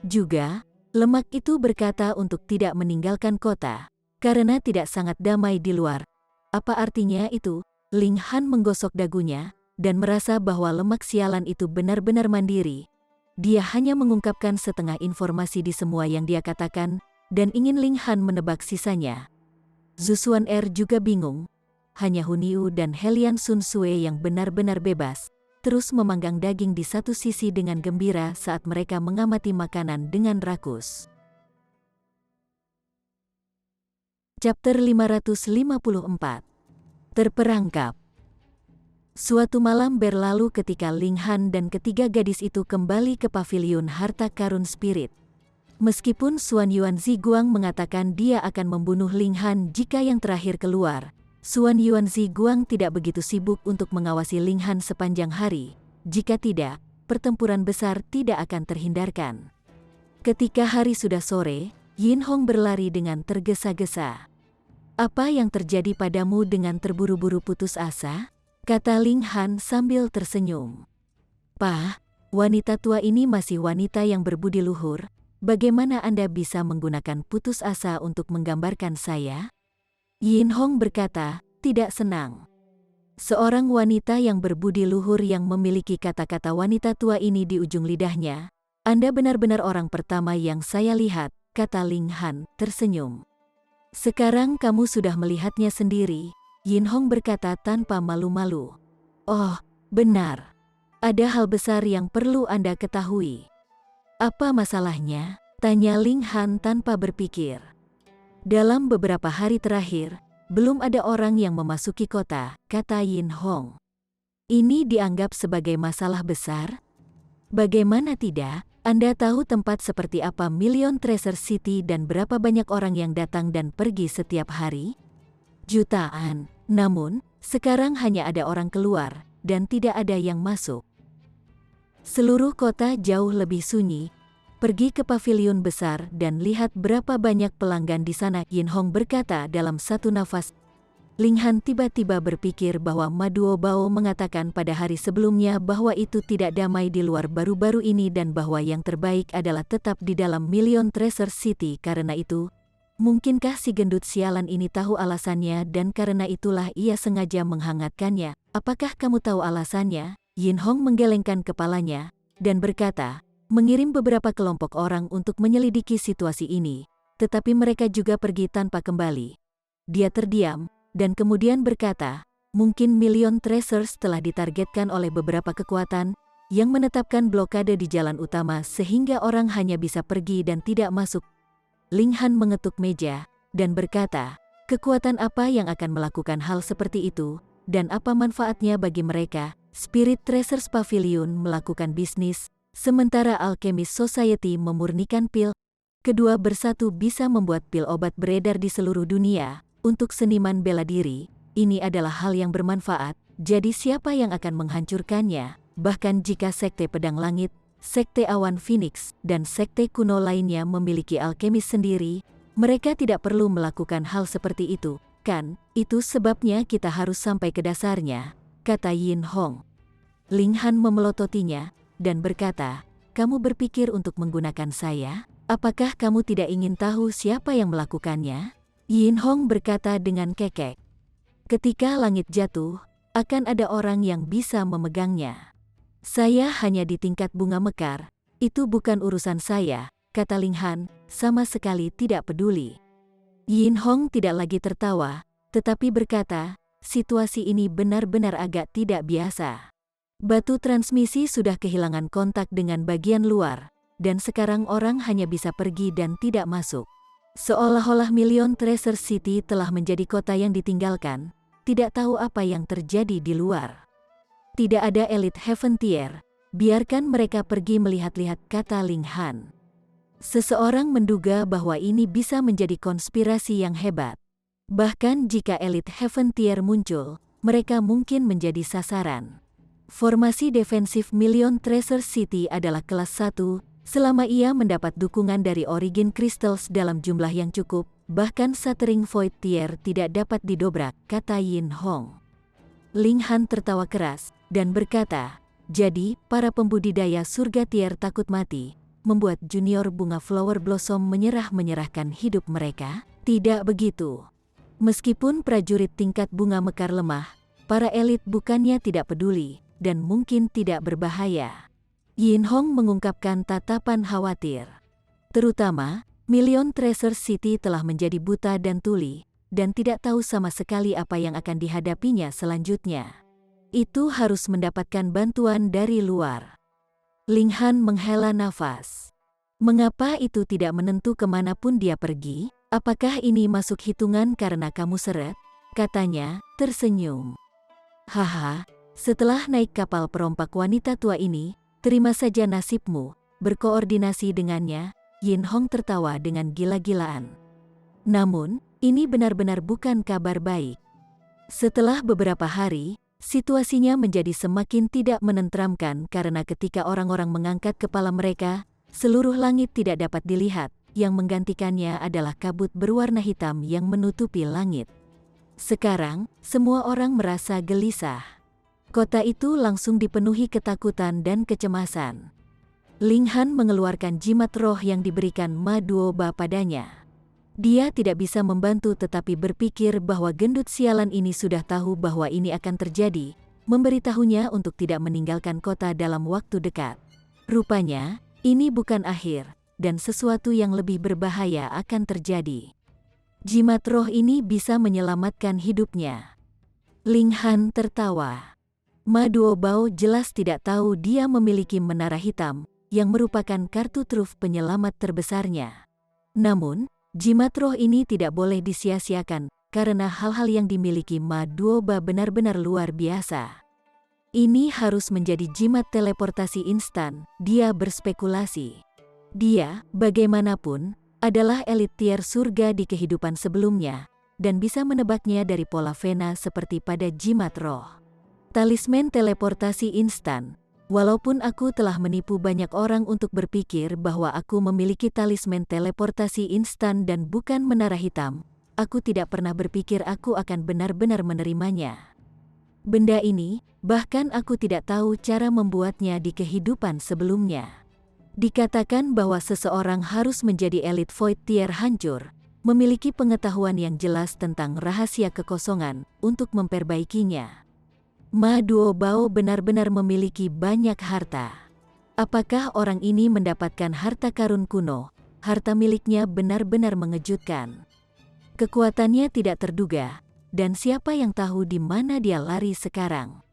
Juga, lemak itu berkata untuk tidak meninggalkan kota, karena tidak sangat damai di luar. Apa artinya itu? Ling Han menggosok dagunya, dan merasa bahwa lemak sialan itu benar-benar mandiri. Dia hanya mengungkapkan setengah informasi di semua yang dia katakan, dan ingin Ling Han menebak sisanya. Zhu Xuan'er juga bingung. Hanya Hu Niu dan Helian Sun Sue yang benar-benar bebas, terus memanggang daging di satu sisi dengan gembira saat mereka mengamati makanan dengan rakus. Chapter 554. Terperangkap. Suatu malam berlalu ketika Ling Han dan ketiga gadis itu kembali ke paviliun harta karun spirit. Meskipun Xuan Yuan Ziguang mengatakan dia akan membunuh Ling Han jika yang terakhir keluar, Xuan Yuan Ziguang tidak begitu sibuk untuk mengawasi Ling Han sepanjang hari. Jika tidak, pertempuran besar tidak akan terhindarkan. Ketika hari sudah sore, Yin Hong berlari dengan tergesa-gesa. Apa yang terjadi padamu dengan terburu-buru putus asa? Kata Ling Han sambil tersenyum. Pak, wanita tua ini masih wanita yang berbudi luhur. Bagaimana Anda bisa menggunakan putus asa untuk menggambarkan saya? Yin Hong berkata, tidak senang. Seorang wanita yang berbudi luhur yang memiliki kata-kata wanita tua ini di ujung lidahnya. Anda benar-benar orang pertama yang saya lihat, kata Ling Han, tersenyum. Sekarang kamu sudah melihatnya sendiri, Yin Hong berkata tanpa malu-malu. Oh, benar. Ada hal besar yang perlu Anda ketahui. Apa masalahnya? Tanya Ling Han tanpa berpikir. Dalam beberapa hari terakhir, belum ada orang yang memasuki kota, kata Yin Hong. Ini dianggap sebagai masalah besar? Bagaimana tidak? Anda tahu tempat seperti apa Million Treasure City dan berapa banyak orang yang datang dan pergi setiap hari? Jutaan. Namun, sekarang hanya ada orang keluar, dan tidak ada yang masuk. Seluruh kota jauh lebih sunyi. Pergi ke pavilion besar dan lihat berapa banyak pelanggan di sana, Yin Hong berkata dalam satu nafas. Ling Han tiba-tiba berpikir bahwa Ma Duobao mengatakan pada hari sebelumnya bahwa itu tidak damai di luar baru-baru ini dan bahwa yang terbaik adalah tetap di dalam Million Treasure City. Karena itu, mungkinkah si gendut sialan ini tahu alasannya dan karena itulah ia sengaja menghangatkannya? Apakah kamu tahu alasannya? Yin Hong menggelengkan kepalanya dan berkata, mengirim beberapa kelompok orang untuk menyelidiki situasi ini, tetapi mereka juga pergi tanpa kembali. Dia terdiam, dan kemudian berkata, mungkin Million Treasures telah ditargetkan oleh beberapa kekuatan yang menetapkan blokade di jalan utama sehingga orang hanya bisa pergi dan tidak masuk. Ling Han mengetuk meja, dan berkata, kekuatan apa yang akan melakukan hal seperti itu, dan apa manfaatnya bagi mereka? Spirit Treasures Pavilion melakukan bisnis, sementara Alchemist Society memurnikan pil. Kedua bersatu bisa membuat pil obat beredar di seluruh dunia. Untuk seniman bela diri, ini adalah hal yang bermanfaat, jadi siapa yang akan menghancurkannya? Bahkan jika Sekte Pedang Langit, Sekte Awan Phoenix, dan sekte kuno lainnya memiliki alkemis sendiri, mereka tidak perlu melakukan hal seperti itu, kan? Itu sebabnya kita harus sampai ke dasarnya, kata Yin Hong. Ling Han memelototinya, dan berkata, kamu berpikir untuk menggunakan saya? Apakah kamu tidak ingin tahu siapa yang melakukannya? Yin Hong berkata dengan kekek. Ketika langit jatuh, akan ada orang yang bisa memegangnya. Saya hanya di tingkat bunga mekar, itu bukan urusan saya, kata Ling Han, sama sekali tidak peduli. Yin Hong tidak lagi tertawa, tetapi berkata, situasi ini benar-benar agak tidak biasa. Batu transmisi sudah kehilangan kontak dengan bagian luar, dan sekarang orang hanya bisa pergi dan tidak masuk. Seolah-olah Million Treasure City telah menjadi kota yang ditinggalkan, tidak tahu apa yang terjadi di luar. Tidak ada elit Heaven Tier, biarkan mereka pergi melihat-lihat, kata Ling Han. Seseorang menduga bahwa ini bisa menjadi konspirasi yang hebat. Bahkan jika elit Heaven Tier muncul, mereka mungkin menjadi sasaran. Formasi defensif Million Treasure City adalah kelas 1, selama ia mendapat dukungan dari Origin Crystals dalam jumlah yang cukup, bahkan Shattering Void Tier tidak dapat didobrak, kata Yin Hong. Ling Han tertawa keras, dan berkata, jadi, para pembudidaya surga Tier takut mati, membuat junior bunga Flower Blossom menyerahkan hidup mereka? Tidak begitu. Meskipun prajurit tingkat bunga mekar lemah, para elit bukannya tidak peduli, dan mungkin tidak berbahaya. Yin Hong mengungkapkan tatapan khawatir. Terutama, Million Treasure City telah menjadi buta dan tuli, dan tidak tahu sama sekali apa yang akan dihadapinya selanjutnya. Itu harus mendapatkan bantuan dari luar. Ling Han menghela nafas. Mengapa itu tidak menentu kemanapun dia pergi? Apakah ini masuk hitungan karena kamu seret? Katanya, tersenyum. Haha, setelah naik kapal perompak wanita tua ini, terima saja nasibmu, berkoordinasi dengannya. Yin Hong tertawa dengan gila-gilaan. Namun, ini benar-benar bukan kabar baik. Setelah beberapa hari, situasinya menjadi semakin tidak menenteramkan karena ketika orang-orang mengangkat kepala mereka, seluruh langit tidak dapat dilihat, yang menggantikannya adalah kabut berwarna hitam yang menutupi langit. Sekarang, semua orang merasa gelisah. Kota itu langsung dipenuhi ketakutan dan kecemasan. Ling Han mengeluarkan jimat roh yang diberikan Ma Duoba padanya. Dia tidak bisa membantu tetapi berpikir bahwa gendut sialan ini sudah tahu bahwa ini akan terjadi, memberitahunya untuk tidak meninggalkan kota dalam waktu dekat. Rupanya, ini bukan akhir, dan sesuatu yang lebih berbahaya akan terjadi. Jimat roh ini bisa menyelamatkan hidupnya. Ling Han tertawa. Ma Duobao jelas tidak tahu dia memiliki menara hitam, yang merupakan kartu truf penyelamat terbesarnya. Namun, jimat roh ini tidak boleh disia-siakan, karena hal-hal yang dimiliki Ma Duoba benar-benar luar biasa. Ini harus menjadi jimat teleportasi instan, dia berspekulasi. Dia, bagaimanapun, adalah elit tier surga di kehidupan sebelumnya, dan bisa menebaknya dari pola vena seperti pada jimat roh. Talisman teleportasi instan. Walaupun aku telah menipu banyak orang untuk berpikir bahwa aku memiliki talisman teleportasi instan dan bukan menara hitam, aku tidak pernah berpikir aku akan benar-benar menerimanya. Benda ini, bahkan aku tidak tahu cara membuatnya di kehidupan sebelumnya. Dikatakan bahwa seseorang harus menjadi elit Void Tier hancur, memiliki pengetahuan yang jelas tentang rahasia kekosongan untuk memperbaikinya. Ma Duobao benar-benar memiliki banyak harta. Apakah orang ini mendapatkan harta karun kuno? Harta miliknya benar-benar mengejutkan. Kekuatannya tidak terduga, dan siapa yang tahu di mana dia lari sekarang?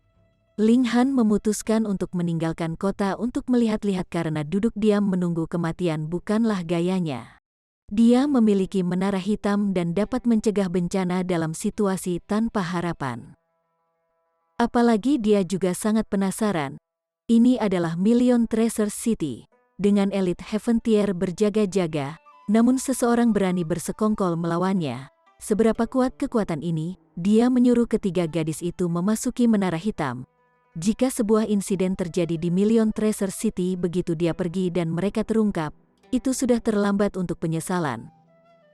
Ling Han memutuskan untuk meninggalkan kota untuk melihat-lihat karena duduk diam menunggu kematian bukanlah gayanya. Dia memiliki menara hitam dan dapat mencegah bencana dalam situasi tanpa harapan. Apalagi dia juga sangat penasaran. Ini adalah Million Treasure City, dengan elit Heaven Tier berjaga-jaga, namun seseorang berani bersekongkol melawannya. Seberapa kuat kekuatan ini? Dia menyuruh ketiga gadis itu memasuki menara hitam. Jika sebuah insiden terjadi di Million Treasure City begitu dia pergi dan mereka terungkap, itu sudah terlambat untuk penyesalan.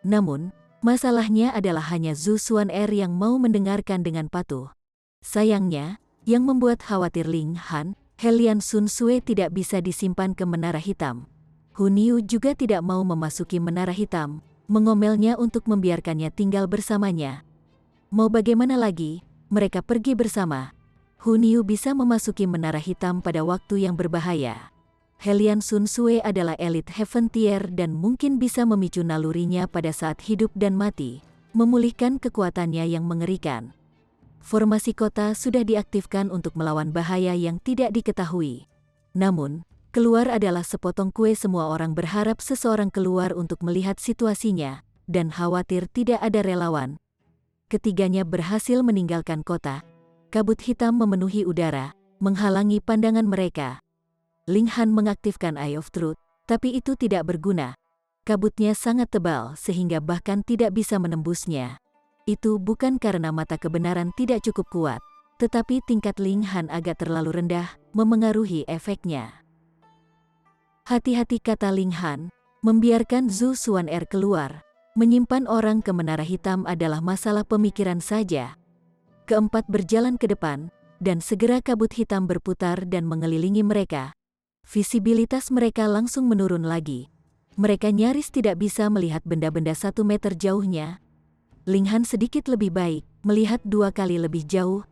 Namun, masalahnya adalah hanya Zhu Xuan'er yang mau mendengarkan dengan patuh. Sayangnya, yang membuat khawatir Ling Han, Helian Sun Sue tidak bisa disimpan ke menara hitam. Hun Yu juga tidak mau memasuki menara hitam, mengomelnya untuk membiarkannya tinggal bersamanya. Mau bagaimana lagi, mereka pergi bersama. Hun Yu bisa memasuki menara hitam pada waktu yang berbahaya. Helian Sun Sue adalah elit Heaven Tier dan mungkin bisa memicu nalurinya pada saat hidup dan mati, memulihkan kekuatannya yang mengerikan. Formasi kota sudah diaktifkan untuk melawan bahaya yang tidak diketahui. Namun, keluar adalah sepotong kue. Semua orang berharap seseorang keluar untuk melihat situasinya, dan khawatir tidak ada relawan. Ketiganya berhasil meninggalkan kota. Kabut hitam memenuhi udara, menghalangi pandangan mereka. Ling Han mengaktifkan Eye of Truth, tapi itu tidak berguna. Kabutnya sangat tebal sehingga bahkan tidak bisa menembusnya. Itu bukan karena mata kebenaran tidak cukup kuat, tetapi tingkat Ling Han agak terlalu rendah, memengaruhi efeknya. Hati-hati, kata Ling Han, membiarkan Zhu Xuan'er keluar, menyimpan orang ke menara hitam adalah masalah pemikiran saja. Keempat berjalan ke depan, dan segera kabut hitam berputar dan mengelilingi mereka. Visibilitas mereka langsung menurun lagi. Mereka nyaris tidak bisa melihat benda-benda 1 meter jauhnya. Ling Han sedikit lebih baik, melihat 2 kali lebih jauh.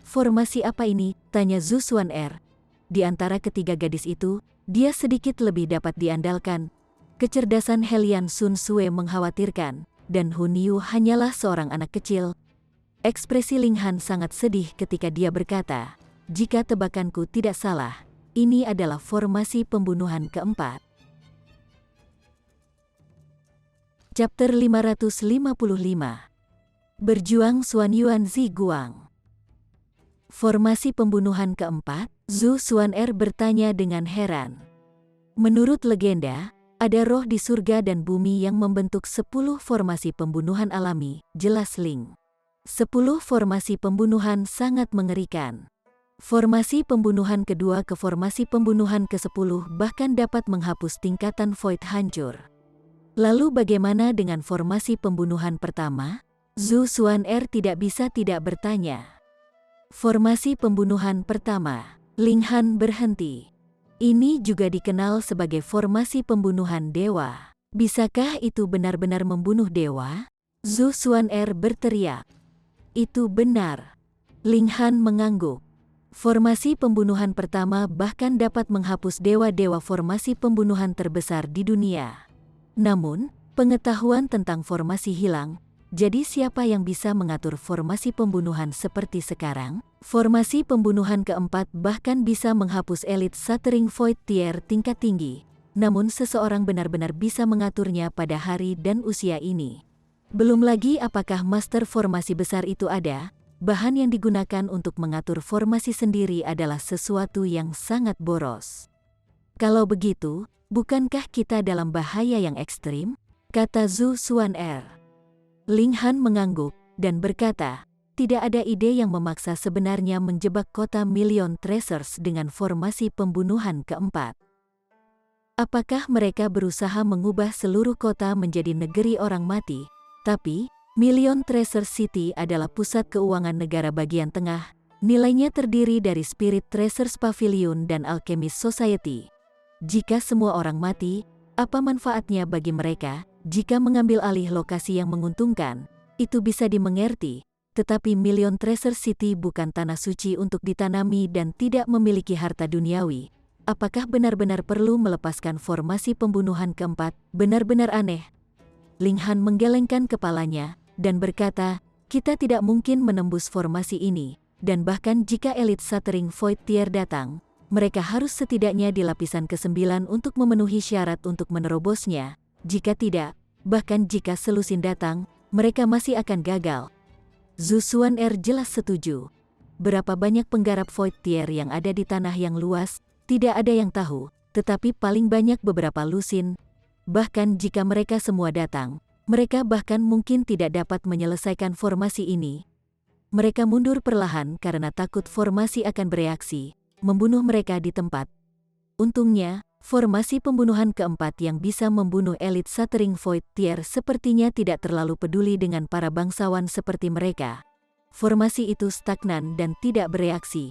Formasi apa ini? Tanya Zhu Xuan'er. Di antara ketiga gadis itu, dia sedikit lebih dapat diandalkan. Kecerdasan Helian Sun Sue mengkhawatirkan, dan Hun Yu hanyalah seorang anak kecil. Ekspresi Ling Han sangat sedih ketika dia berkata, jika tebakanku tidak salah, ini adalah formasi pembunuhan keempat. Chapter 555. Berjuang Xuan Yuan Zi Guang. Formasi pembunuhan keempat, Zhu Xuan'er bertanya dengan heran. Menurut legenda, ada roh di surga dan bumi yang membentuk 10 formasi pembunuhan alami, jelas Ling. 10 formasi pembunuhan sangat mengerikan. Formasi pembunuhan kedua ke formasi pembunuhan ke-10 bahkan dapat menghapus tingkatan Void hancur. Lalu bagaimana dengan formasi pembunuhan pertama? Zhu Xuan'er tidak bisa tidak bertanya. Formasi pembunuhan pertama, Ling Han berhenti. Ini juga dikenal sebagai formasi pembunuhan dewa. Bisakah itu benar-benar membunuh dewa? Zhu Xuan'er berteriak. Itu benar. Ling Han mengangguk. Formasi pembunuhan pertama bahkan dapat menghapus dewa-dewa formasi pembunuhan terbesar di dunia. Namun, pengetahuan tentang formasi hilang, jadi siapa yang bisa mengatur formasi pembunuhan seperti sekarang? Formasi pembunuhan keempat bahkan bisa menghapus elit Shattering Void Tier tingkat tinggi, namun seseorang benar-benar bisa mengaturnya pada hari dan usia ini. Belum lagi apakah master formasi besar itu ada, bahan yang digunakan untuk mengatur formasi sendiri adalah sesuatu yang sangat boros. Kalau begitu, bukankah kita dalam bahaya yang ekstrim? Kata Zhu Xuan'er. Ling Han mengangguk dan berkata, tidak ada ide yang memaksa sebenarnya menjebak kota Million Treasures dengan formasi pembunuhan keempat. Apakah mereka berusaha mengubah seluruh kota menjadi negeri orang mati? Tapi, Million Treasure City adalah pusat keuangan negara bagian tengah. Nilainya terdiri dari Spirit Treasures Pavilion dan Alchemist Society. Jika semua orang mati, apa manfaatnya bagi mereka? Jika mengambil alih lokasi yang menguntungkan, itu bisa dimengerti. Tetapi Million Treasure City bukan tanah suci untuk ditanami dan tidak memiliki harta duniawi. Apakah benar-benar perlu melepaskan formasi pembunuhan keempat? Benar-benar aneh. Ling Han menggelengkan kepalanya dan berkata, kita tidak mungkin menembus formasi ini. Dan bahkan jika elit Shattering Void Tier datang, mereka harus setidaknya di lapisan ke-9 untuk memenuhi syarat untuk menerobosnya. Jika tidak, bahkan jika Selusin datang, mereka masih akan gagal. Zhu Xuan'er jelas setuju. Berapa banyak penggarap Void Tier yang ada di tanah yang luas, tidak ada yang tahu, tetapi paling banyak beberapa lusin. Bahkan jika mereka semua datang, mereka bahkan mungkin tidak dapat menyelesaikan formasi ini. Mereka mundur perlahan karena takut formasi akan bereaksi, membunuh mereka di tempat. Untungnya, formasi pembunuhan keempat yang bisa membunuh elit Shattering Void Tier sepertinya tidak terlalu peduli dengan para bangsawan seperti mereka. Formasi itu stagnan dan tidak bereaksi.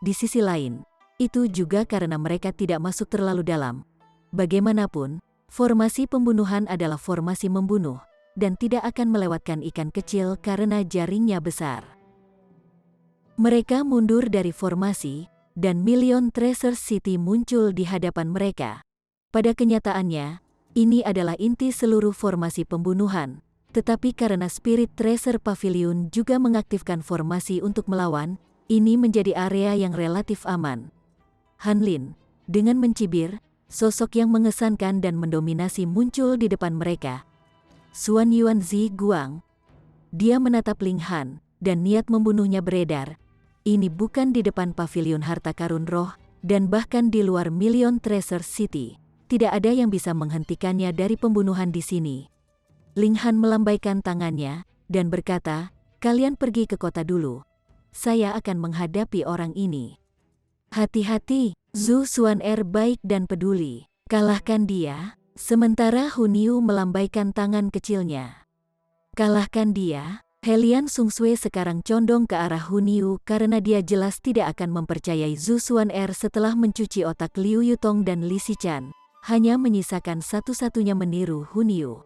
Di sisi lain, itu juga karena mereka tidak masuk terlalu dalam. Bagaimanapun, formasi pembunuhan adalah formasi membunuh, dan tidak akan melewatkan ikan kecil karena jaringnya besar. Mereka mundur dari formasi, dan Million Treasure City muncul di hadapan mereka. Pada kenyataannya, ini adalah inti seluruh formasi pembunuhan, tetapi karena Spirit Treasure Pavilion juga mengaktifkan formasi untuk melawan, ini menjadi area yang relatif aman. Han Lin, dengan mencibir, sosok yang mengesankan dan mendominasi muncul di depan mereka. Xuan Yuan Zi Guang. Dia menatap Ling Han, dan niat membunuhnya beredar. Ini bukan di depan pavilion harta karun roh, dan bahkan di luar Million Treasure City. Tidak ada yang bisa menghentikannya dari pembunuhan di sini. Ling Han melambaikan tangannya, dan berkata, kalian pergi ke kota dulu. Saya akan menghadapi orang ini. Hati-hati, Zhu Xuan'er baik dan peduli. Kalahkan dia. Sementara Hun Yu melambaikan tangan kecilnya. Kalahkan dia. Helian Sungsue sekarang condong ke arah Hun Yu karena dia jelas tidak akan mempercayai Zhu Xuan'er setelah mencuci otak Liu Yutong dan Li Xichan, hanya menyisakan satu-satunya meniru Hun Yu.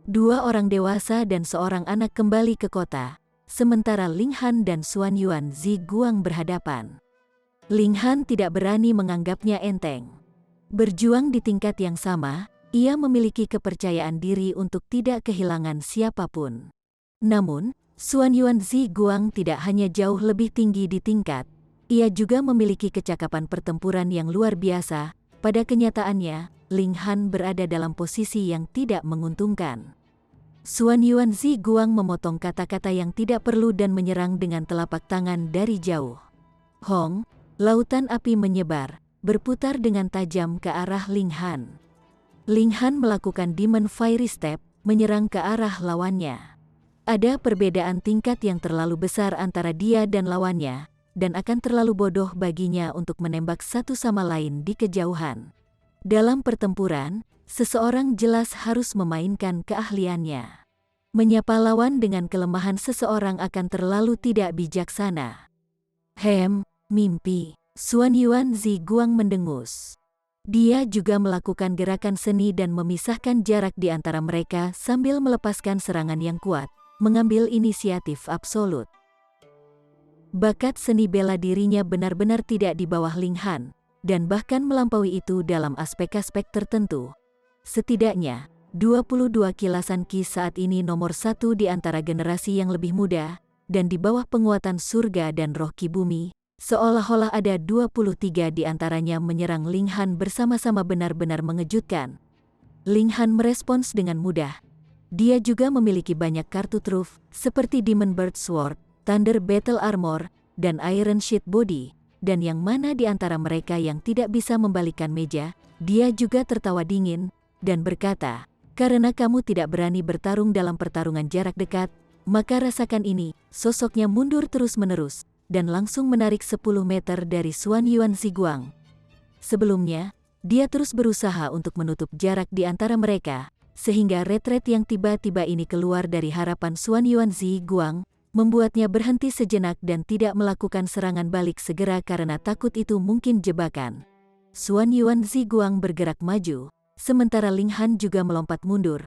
Dua orang dewasa dan seorang anak kembali ke kota, sementara Ling Han dan Xuan Yuan Zi Guang berhadapan. Ling Han tidak berani menganggapnya enteng. Berjuang di tingkat yang sama, ia memiliki kepercayaan diri untuk tidak kehilangan siapapun. Namun, Xuan Yuan Zi Guang tidak hanya jauh lebih tinggi di tingkat, ia juga memiliki kecakapan pertempuran yang luar biasa. Pada kenyataannya, Ling Han berada dalam posisi yang tidak menguntungkan. Xuan Yuan Zi Guang memotong kata-kata yang tidak perlu dan menyerang dengan telapak tangan dari jauh. Hong, lautan api menyebar, berputar dengan tajam ke arah Ling Han. Ling Han melakukan Demon Fiery Step, menyerang ke arah lawannya. Ada perbedaan tingkat yang terlalu besar antara dia dan lawannya, dan akan terlalu bodoh baginya untuk menembak satu sama lain di kejauhan. Dalam pertempuran, seseorang jelas harus memainkan keahliannya. Menyapa lawan dengan kelemahan seseorang akan terlalu tidak bijaksana. Mimpi. Xuan Yuan Zi Guang mendengus. Dia juga melakukan gerakan seni dan memisahkan jarak di antara mereka sambil melepaskan serangan yang kuat, mengambil inisiatif absolut. Bakat seni bela dirinya benar-benar tidak di bawah Ling Han, dan bahkan melampaui itu dalam aspek-aspek tertentu. Setidaknya, 22 kilasan Qi saat ini nomor 1 di antara generasi yang lebih muda, dan di bawah penguatan surga dan roh Qi bumi, seolah-olah ada 23 di antaranya menyerang Ling Han bersama-sama benar-benar mengejutkan. Ling Han merespons dengan mudah. Dia juga memiliki banyak kartu truf, seperti Demon Bird Sword, Thunder Battle Armor, dan Iron Sheet Body, dan yang mana di antara mereka yang tidak bisa membalikkan meja. Dia juga tertawa dingin, dan berkata, karena kamu tidak berani bertarung dalam pertarungan jarak dekat, Maka rasakan ini, sosoknya mundur terus-menerus, dan langsung menarik 10 meter dari Xuan Yuan Ziguang. Sebelumnya, dia terus berusaha untuk menutup jarak di antara mereka, sehingga retret yang tiba-tiba ini keluar dari harapan Xuan Yuan Ziguang, membuatnya berhenti sejenak dan tidak melakukan serangan balik segera karena takut itu mungkin jebakan. Xuan Yuan Ziguang bergerak maju, sementara Ling Han juga melompat mundur.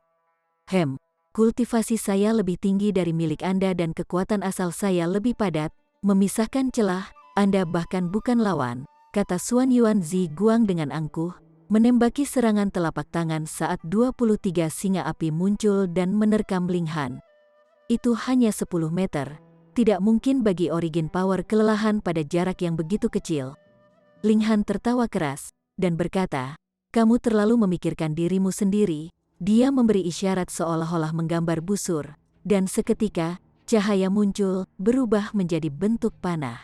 Kultivasi saya lebih tinggi dari milik Anda dan kekuatan asal saya lebih padat, memisahkan celah, Anda bahkan bukan lawan, kata Xuan Yuan Ziguang dengan angkuh, menembaki serangan telapak tangan saat 23 singa api muncul dan menerkam Ling Han. Itu hanya 10 meter, tidak mungkin bagi Origin Power kelelahan pada jarak yang begitu kecil. Ling Han tertawa keras, dan berkata, kamu terlalu memikirkan dirimu sendiri. Dia memberi isyarat seolah-olah menggambar busur, dan seketika, cahaya muncul, berubah menjadi bentuk panah.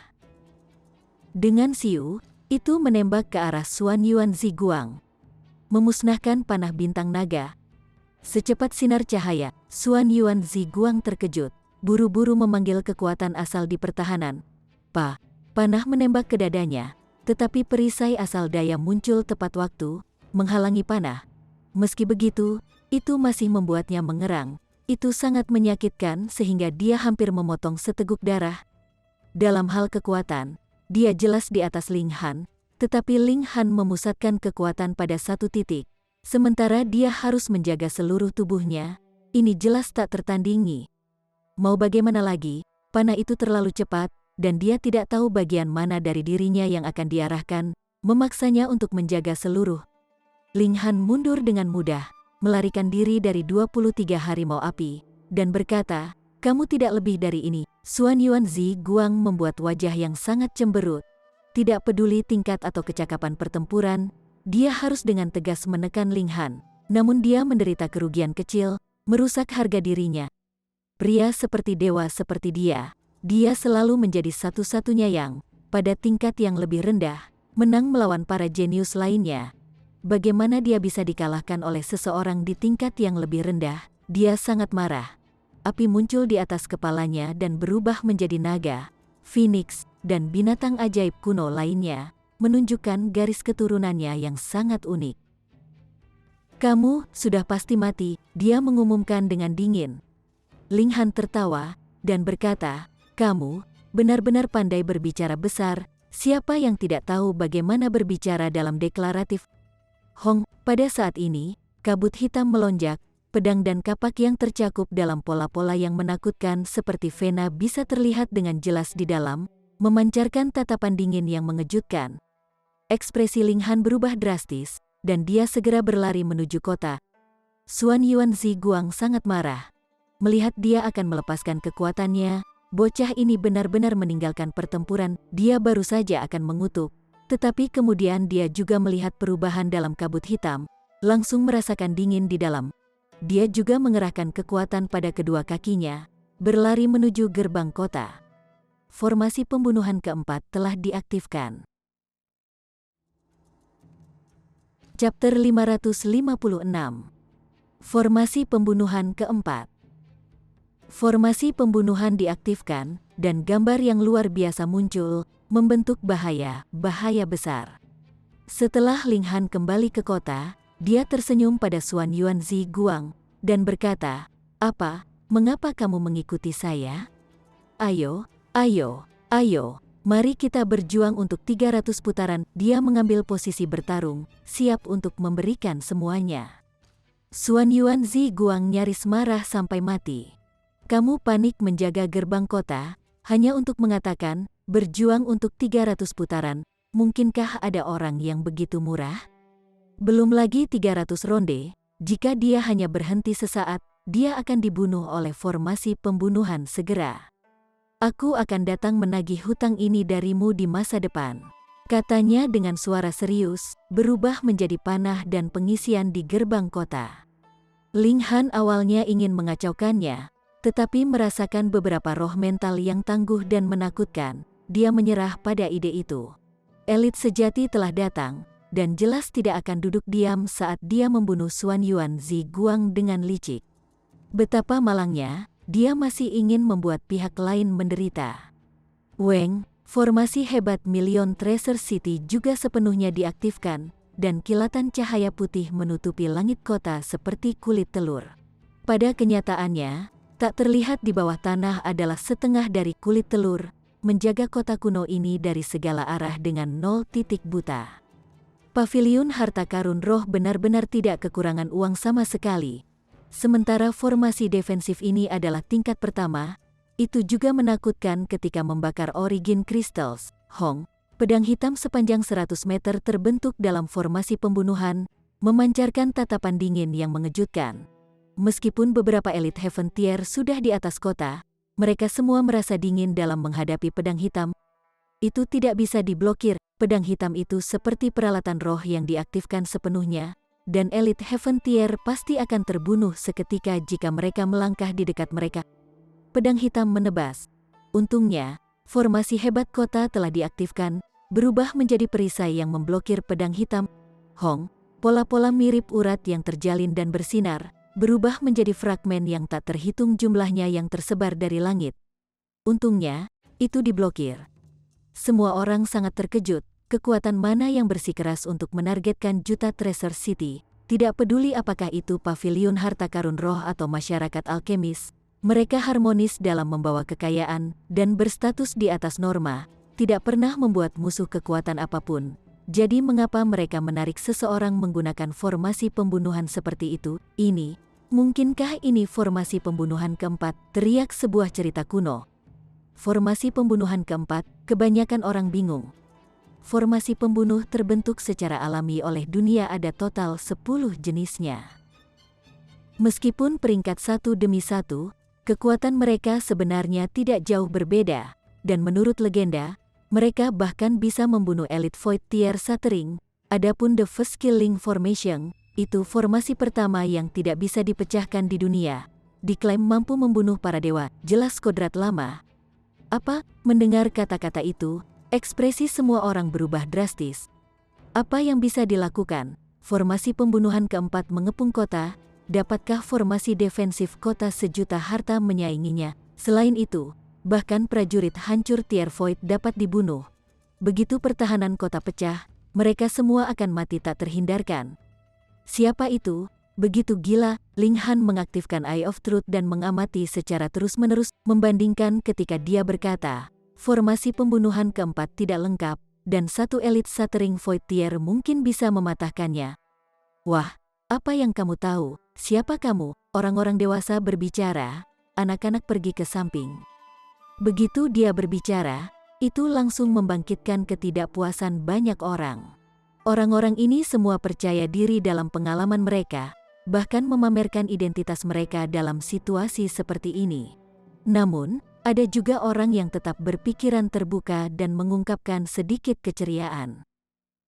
Dengan siu, itu menembak ke arah Xuan Yuan Ziguang, memusnahkan panah bintang naga. Secepat sinar cahaya, Xuan Yuan Ziguang terkejut, buru-buru memanggil kekuatan asal di pertahanan. Panah menembak ke dadanya, tetapi perisai asal daya muncul tepat waktu, menghalangi panah. Meski begitu, itu masih membuatnya mengerang. Itu sangat menyakitkan sehingga dia hampir memotong seteguk darah. Dalam hal kekuatan, dia jelas di atas Ling Han, tetapi Ling Han memusatkan kekuatan pada satu titik. Sementara dia harus menjaga seluruh tubuhnya, ini jelas tak tertandingi. Mau bagaimana lagi, panah itu terlalu cepat, dan dia tidak tahu bagian mana dari dirinya yang akan diarahkan, memaksanya untuk menjaga seluruh. Ling Han mundur dengan mudah, melarikan diri dari 23 harimau api, dan berkata, kamu tidak lebih dari ini. Xuan Yuan Ziguang membuat wajah yang sangat cemberut. Tidak peduli tingkat atau kecakapan pertempuran, dia harus dengan tegas menekan Ling Han. Namun dia menderita kerugian kecil, merusak harga dirinya. Pria seperti dewa seperti dia selalu menjadi satu-satunya yang, pada tingkat yang lebih rendah, menang melawan para jenius lainnya. Bagaimana dia bisa dikalahkan oleh seseorang di tingkat yang lebih rendah? Dia sangat marah. Api muncul di atas kepalanya dan berubah menjadi naga, phoenix, dan binatang ajaib kuno lainnya, menunjukkan garis keturunannya yang sangat unik. Kamu sudah pasti mati, dia mengumumkan dengan dingin. Ling Han tertawa, dan berkata, kamu benar-benar pandai berbicara besar, siapa yang tidak tahu bagaimana berbicara dalam deklaratif? Pada saat ini, kabut hitam melonjak, pedang dan kapak yang tercakup dalam pola-pola yang menakutkan seperti vena bisa terlihat dengan jelas di dalam, memancarkan tatapan dingin yang mengejutkan. Ekspresi Ling Han berubah drastis, dan dia segera berlari menuju kota. Xuan Yuan Ziguang sangat marah. Melihat dia akan melepaskan kekuatannya, bocah ini benar-benar meninggalkan pertempuran, dia baru saja akan mengutuk. Tetapi kemudian dia juga melihat perubahan dalam kabut hitam, langsung merasakan dingin di dalam. Dia juga mengerahkan kekuatan pada kedua kakinya, berlari menuju gerbang kota. Formasi pembunuhan keempat telah diaktifkan. Chapter 556. Formasi pembunuhan keempat. Formasi pembunuhan diaktifkan, dan gambar yang luar biasa muncul, membentuk bahaya besar. Setelah Ling Han kembali ke kota, dia tersenyum pada Xuan Yuan Ziguang, dan berkata, mengapa kamu mengikuti saya? Ayo, mari kita berjuang untuk 300 putaran. Dia mengambil posisi bertarung, siap untuk memberikan semuanya. Xuan Yuan Ziguang nyaris marah sampai mati. Kamu panik menjaga gerbang kota, hanya untuk mengatakan, berjuang untuk 300 putaran, mungkinkah ada orang yang begitu murah? Belum lagi 300 ronde, jika dia hanya berhenti sesaat, dia akan dibunuh oleh formasi pembunuhan segera. Aku akan datang menagih hutang ini darimu di masa depan, katanya dengan suara serius, berubah menjadi panah dan pengisian di gerbang kota. Ling Han awalnya ingin mengacaukannya, tetapi merasakan beberapa roh mental yang tangguh dan menakutkan. Dia menyerah pada ide itu. Elit sejati telah datang, dan jelas tidak akan duduk diam saat dia membunuh Xuan Yuan Ziguang dengan licik. Betapa malangnya, dia masih ingin membuat pihak lain menderita. Weng, formasi hebat Million Treasure City juga sepenuhnya diaktifkan, dan kilatan cahaya putih menutupi langit kota seperti kulit telur. Pada kenyataannya, tak terlihat di bawah tanah adalah setengah dari kulit telur, menjaga kota kuno ini dari segala arah dengan 0 titik buta. Paviliun harta karun roh benar-benar tidak kekurangan uang sama sekali. Sementara formasi defensif ini adalah tingkat pertama, itu juga menakutkan ketika membakar Origin Crystals, Hong, pedang hitam sepanjang 100 meter terbentuk dalam formasi pembunuhan, memancarkan tatapan dingin yang mengejutkan. Meskipun beberapa elit Heaven Tier sudah di atas kota, mereka semua merasa dingin dalam menghadapi pedang hitam. Itu tidak bisa diblokir, pedang hitam itu seperti peralatan roh yang diaktifkan sepenuhnya, dan elit Heaven Tier pasti akan terbunuh seketika jika mereka melangkah di dekat mereka. Pedang hitam menebas. Untungnya, formasi hebat kota telah diaktifkan, berubah menjadi perisai yang memblokir pedang hitam. Hong, pola-pola mirip urat yang terjalin dan bersinar, berubah menjadi fragmen yang tak terhitung jumlahnya yang tersebar dari langit. Untungnya, itu diblokir. Semua orang sangat terkejut. Kekuatan mana yang bersikeras untuk menargetkan juta Treasure City, tidak peduli apakah itu paviliun harta karun roh atau masyarakat alkemis, mereka harmonis dalam membawa kekayaan dan berstatus di atas norma, tidak pernah membuat musuh kekuatan apapun. Jadi mengapa mereka menarik seseorang menggunakan formasi pembunuhan seperti itu? Mungkinkah ini formasi pembunuhan keempat? Teriak sebuah cerita kuno. Formasi pembunuhan keempat, kebanyakan orang bingung. Formasi pembunuh terbentuk secara alami oleh dunia, ada total 10 jenisnya. Meskipun peringkat satu demi satu, kekuatan mereka sebenarnya tidak jauh berbeda, dan menurut legenda, mereka bahkan bisa membunuh elit Void Tier Shattering. Adapun The First Killing Formation, itu formasi pertama yang tidak bisa dipecahkan di dunia, diklaim mampu membunuh para dewa, jelas kodrat lama. Apa? Mendengar kata-kata itu, ekspresi semua orang berubah drastis. Apa yang bisa dilakukan? Formasi pembunuhan keempat mengepung kota. Dapatkah formasi defensif kota sejuta harta menyainginya? Selain itu, bahkan prajurit hancur Tier Void dapat dibunuh. Begitu pertahanan kota pecah, mereka semua akan mati tak terhindarkan. Siapa itu? Begitu gila, Ling Han mengaktifkan Eye of Truth dan mengamati secara terus-menerus, membandingkan ketika dia berkata, formasi pembunuhan keempat tidak lengkap, dan satu elit Shattering Void Tier mungkin bisa mematahkannya. Wah, apa yang kamu tahu? Siapa kamu? Orang-orang dewasa berbicara, anak-anak pergi ke samping. Begitu dia berbicara, itu langsung membangkitkan ketidakpuasan banyak orang. Orang-orang ini semua percaya diri dalam pengalaman mereka, bahkan memamerkan identitas mereka dalam situasi seperti ini. Namun, ada juga orang yang tetap berpikiran terbuka dan mengungkapkan sedikit keceriaan.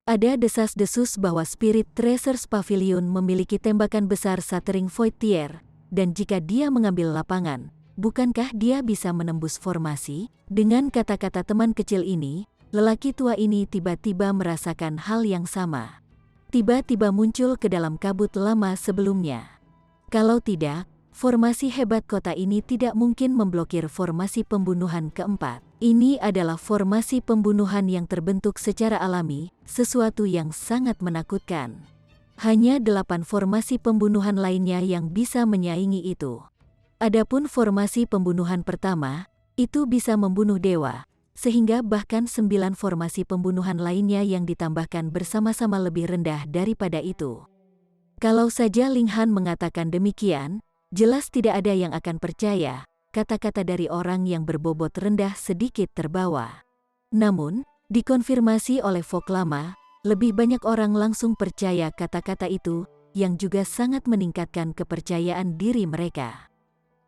Ada desas-desus bahwa Spirit Treasures Pavilion memiliki tembakan besar Shattering Void Tier, dan jika dia mengambil lapangan, bukankah dia bisa menembus formasi? Dengan kata-kata teman kecil ini, lelaki tua ini tiba-tiba merasakan hal yang sama. Tiba-tiba muncul ke dalam kabut lama sebelumnya. Kalau tidak, formasi hebat kota ini tidak mungkin memblokir formasi pembunuhan keempat. Ini adalah formasi pembunuhan yang terbentuk secara alami, sesuatu yang sangat menakutkan. Hanya 8 formasi pembunuhan lainnya yang bisa menyaingi itu. Adapun formasi pembunuhan pertama, itu bisa membunuh dewa, sehingga bahkan 9 formasi pembunuhan lainnya yang ditambahkan bersama-sama lebih rendah daripada itu. Kalau saja Ling Han mengatakan demikian, jelas tidak ada yang akan percaya, kata-kata dari orang yang berbobot rendah sedikit terbawa. Namun, dikonfirmasi oleh Fok Lama, lebih banyak orang langsung percaya kata-kata itu, yang juga sangat meningkatkan kepercayaan diri mereka.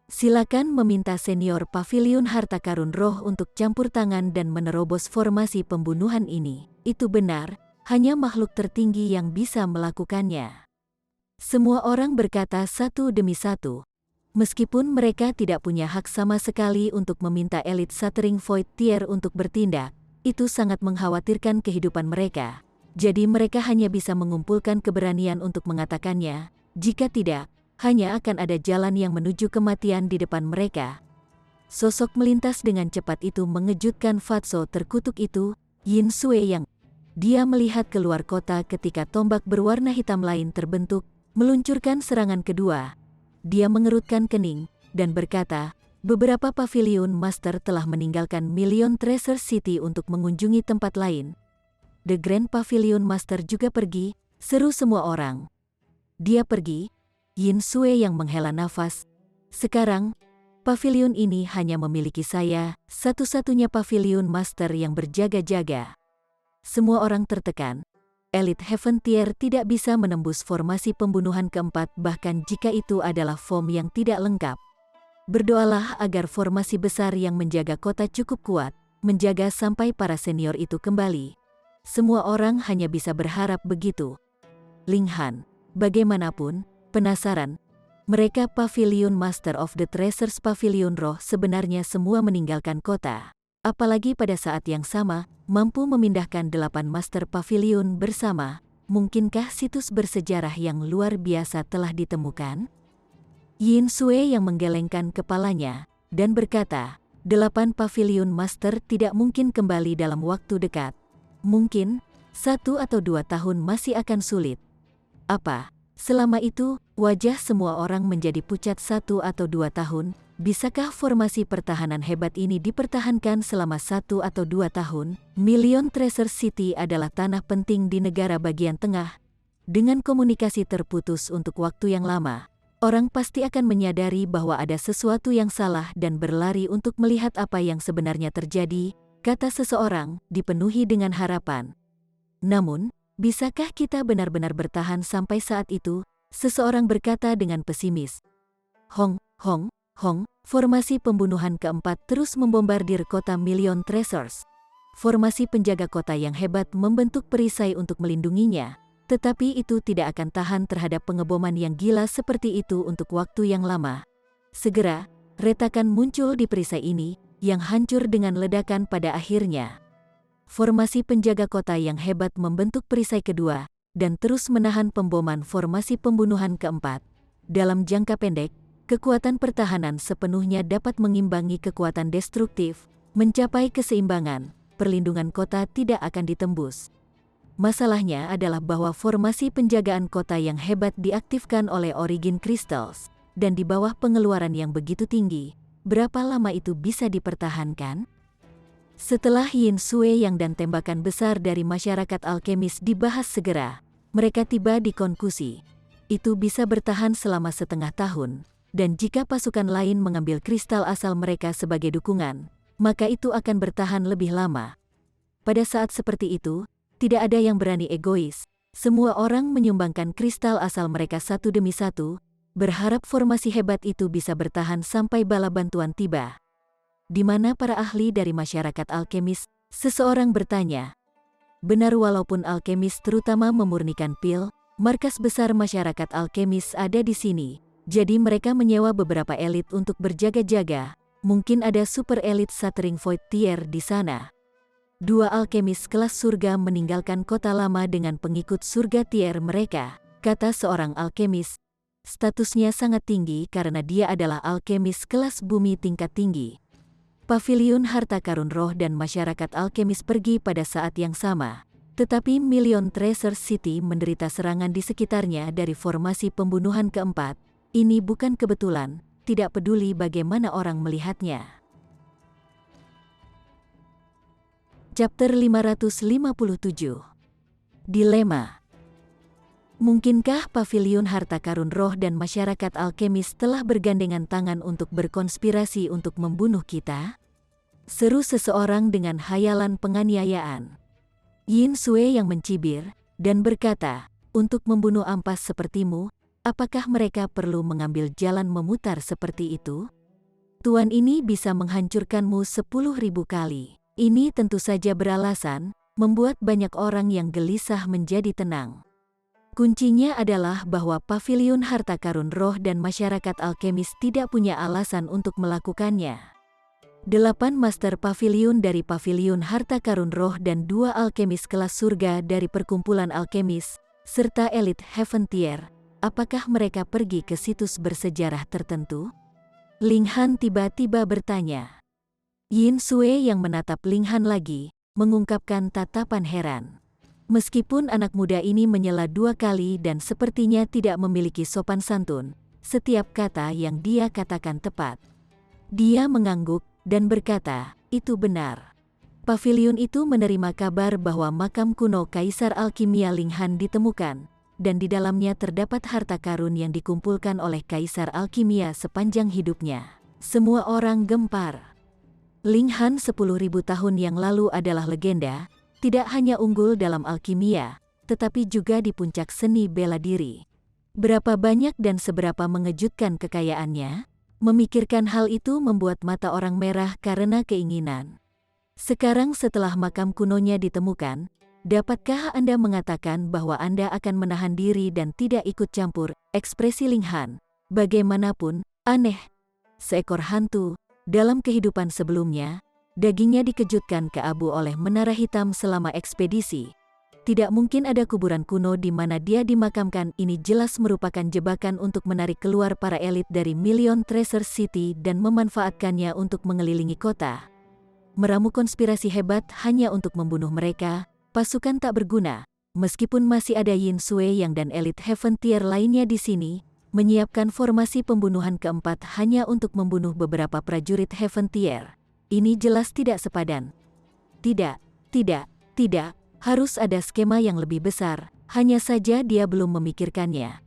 Silakan meminta senior Paviliun Harta Karun Roh untuk campur tangan dan menerobos formasi pembunuhan ini. Itu benar, hanya makhluk tertinggi yang bisa melakukannya. Semua orang berkata satu demi satu. Meskipun mereka tidak punya hak sama sekali untuk meminta elit Shattering Void Tier untuk bertindak, itu sangat mengkhawatirkan kehidupan mereka. Jadi mereka hanya bisa mengumpulkan keberanian untuk mengatakannya. Jika tidak, hanya akan ada jalan yang menuju kematian di depan mereka. Sosok melintas dengan cepat itu mengejutkan Fatso terkutuk itu, Yin Sui yang dia melihat keluar kota ketika tombak berwarna hitam lain terbentuk, meluncurkan serangan kedua. Dia mengerutkan kening dan berkata, beberapa pavilion master telah meninggalkan Million Treasure City untuk mengunjungi tempat lain. The Grand Pavilion Master juga pergi, seru semua orang. Dia pergi, Yin Sui yang menghela nafas. Sekarang, pavilion ini hanya memiliki saya, satu-satunya pavilion master yang berjaga-jaga. Semua orang tertekan. Elite Heaven Tier tidak bisa menembus formasi pembunuhan keempat bahkan jika itu adalah form yang tidak lengkap. Berdoalah agar formasi besar yang menjaga kota cukup kuat, menjaga sampai para senior itu kembali. Semua orang hanya bisa berharap begitu. Ling Han, bagaimanapun, penasaran. Mereka Pavilion Master of the Treasures Pavilion Roh sebenarnya semua meninggalkan kota. Apalagi pada saat yang sama, mampu memindahkan 8 Master Pavilion bersama. Mungkinkah situs bersejarah yang luar biasa telah ditemukan? Yin Sui yang menggelengkan kepalanya dan berkata, 8 Pavilion Master tidak mungkin kembali dalam waktu dekat. Mungkin 1 atau 2 tahun masih akan sulit. Apa? Selama itu, wajah semua orang menjadi pucat 1 atau 2 tahun. Bisakah formasi pertahanan hebat ini dipertahankan selama 1 atau 2 tahun? Million Treasure City adalah tanah penting di negara bagian tengah. Dengan komunikasi terputus untuk waktu yang lama, orang pasti akan menyadari bahwa ada sesuatu yang salah dan berlari untuk melihat apa yang sebenarnya terjadi, kata seseorang, dipenuhi dengan harapan. Namun, bisakah kita benar-benar bertahan sampai saat itu? Seseorang berkata dengan pesimis. Hong, formasi pembunuhan keempat terus membombardir kota Million Treasures. Formasi penjaga kota yang hebat membentuk perisai untuk melindunginya, tetapi itu tidak akan tahan terhadap pengeboman yang gila seperti itu untuk waktu yang lama. Segera, retakan muncul di perisai ini, yang hancur dengan ledakan pada akhirnya. Formasi penjaga kota yang hebat membentuk perisai kedua, dan terus menahan pemboman formasi pembunuhan keempat. Dalam jangka pendek, kekuatan pertahanan sepenuhnya dapat mengimbangi kekuatan destruktif, mencapai keseimbangan, perlindungan kota tidak akan ditembus. Masalahnya adalah bahwa formasi penjagaan kota yang hebat diaktifkan oleh Origin Crystals, dan di bawah pengeluaran yang begitu tinggi, berapa lama itu bisa dipertahankan? Setelah Yin Sui yang dan tembakan besar dari masyarakat alkemis dibahas segera, mereka tiba di konklusi. Itu bisa bertahan selama setengah tahun. Dan jika pasukan lain mengambil kristal asal mereka sebagai dukungan, maka itu akan bertahan lebih lama. Pada saat seperti itu, tidak ada yang berani egois. Semua orang menyumbangkan kristal asal mereka satu demi satu, berharap formasi hebat itu bisa bertahan sampai bala bantuan tiba. Di mana para ahli dari masyarakat alkemis? Seseorang bertanya. Benar, walaupun alkemis terutama memurnikan pil, markas besar masyarakat alkemis ada di sini. Jadi mereka menyewa beberapa elit untuk berjaga-jaga. Mungkin ada super elit Shattering Void Tier di sana. 2 alkemis kelas surga meninggalkan kota lama dengan pengikut surga tier mereka, kata seorang alkemis. Statusnya sangat tinggi karena dia adalah alkemis kelas bumi tingkat tinggi. Pavilion harta karun roh dan masyarakat alkemis pergi pada saat yang sama. Tetapi Million Treasure City menderita serangan di sekitarnya dari formasi pembunuhan keempat. Ini bukan kebetulan, tidak peduli bagaimana orang melihatnya. Chapter 557. Dilema. Mungkinkah Pavilion Harta Karun Roh dan masyarakat alkemis telah bergandengan tangan untuk berkonspirasi untuk membunuh kita? Seru seseorang dengan hayalan penganiayaan. Yin Sui yang mencibir, dan berkata, untuk membunuh ampas sepertimu, apakah mereka perlu mengambil jalan memutar seperti itu? Tuan ini bisa menghancurkanmu 10.000 kali. Ini tentu saja beralasan, membuat banyak orang yang gelisah menjadi tenang. Kuncinya adalah bahwa Pavilion Harta Karun Roh dan masyarakat alkemis tidak punya alasan untuk melakukannya. 8 Master Pavilion dari Pavilion Harta Karun Roh dan 2 alkemis kelas surga dari perkumpulan alkemis, serta Elite Heaven Tier, apakah mereka pergi ke situs bersejarah tertentu? Ling Han tiba-tiba bertanya. Yin Sui yang menatap Ling Han lagi, mengungkapkan tatapan heran. Meskipun anak muda ini menyela 2 kali dan sepertinya tidak memiliki sopan santun, setiap kata yang dia katakan tepat. Dia mengangguk dan berkata, itu benar. Paviliun itu menerima kabar bahwa makam kuno Kaisar Alkimia Ling Han ditemukan, dan di dalamnya terdapat harta karun yang dikumpulkan oleh Kaisar Alkimia sepanjang hidupnya. Semua orang gempar. Ling Han 10.000 tahun yang lalu adalah legenda, tidak hanya unggul dalam alkimia, tetapi juga di puncak seni bela diri. Berapa banyak dan seberapa mengejutkan kekayaannya? Memikirkan hal itu membuat mata orang merah karena keinginan. Sekarang setelah makam kunonya ditemukan, dapatkah Anda mengatakan bahwa Anda akan menahan diri dan tidak ikut campur? Ekspresi Ling Han, bagaimanapun, aneh. Seekor hantu, dalam kehidupan sebelumnya, dagingnya dikejutkan ke abu oleh menara hitam selama ekspedisi. Tidak mungkin ada kuburan kuno di mana dia dimakamkan. Ini jelas merupakan jebakan untuk menarik keluar para elit dari Million Treasure City dan memanfaatkannya untuk mengelilingi kota. Meramu konspirasi hebat hanya untuk membunuh mereka, pasukan tak berguna. Meskipun masih ada Yin Sui yang dan elit Heaven Tier lainnya di sini, menyiapkan formasi pembunuhan keempat hanya untuk membunuh beberapa prajurit Heaven Tier. Ini jelas tidak sepadan. Tidak. Harus ada skema yang lebih besar, hanya saja dia belum memikirkannya.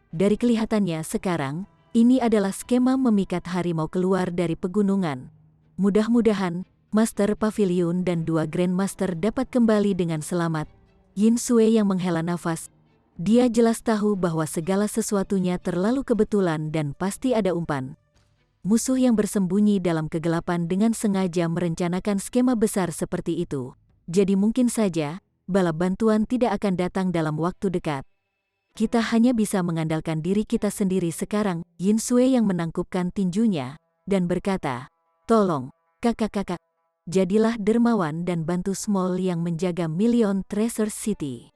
Dari kelihatannya sekarang, ini adalah skema memikat harimau keluar dari pegunungan. Mudah-mudahan, Master Pavilion dan 2 Grandmaster dapat kembali dengan selamat. Yin Sui yang menghela nafas. Dia jelas tahu bahwa segala sesuatunya terlalu kebetulan dan pasti ada umpan. Musuh yang bersembunyi dalam kegelapan dengan sengaja merencanakan skema besar seperti itu. Jadi mungkin saja, bala bantuan tidak akan datang dalam waktu dekat. Kita hanya bisa mengandalkan diri kita sendiri sekarang. Yin Sui yang menangkupkan tinjunya, dan berkata, tolong, kakak-kakak, jadilah dermawan dan bantu Small yang menjaga Million Treasure City.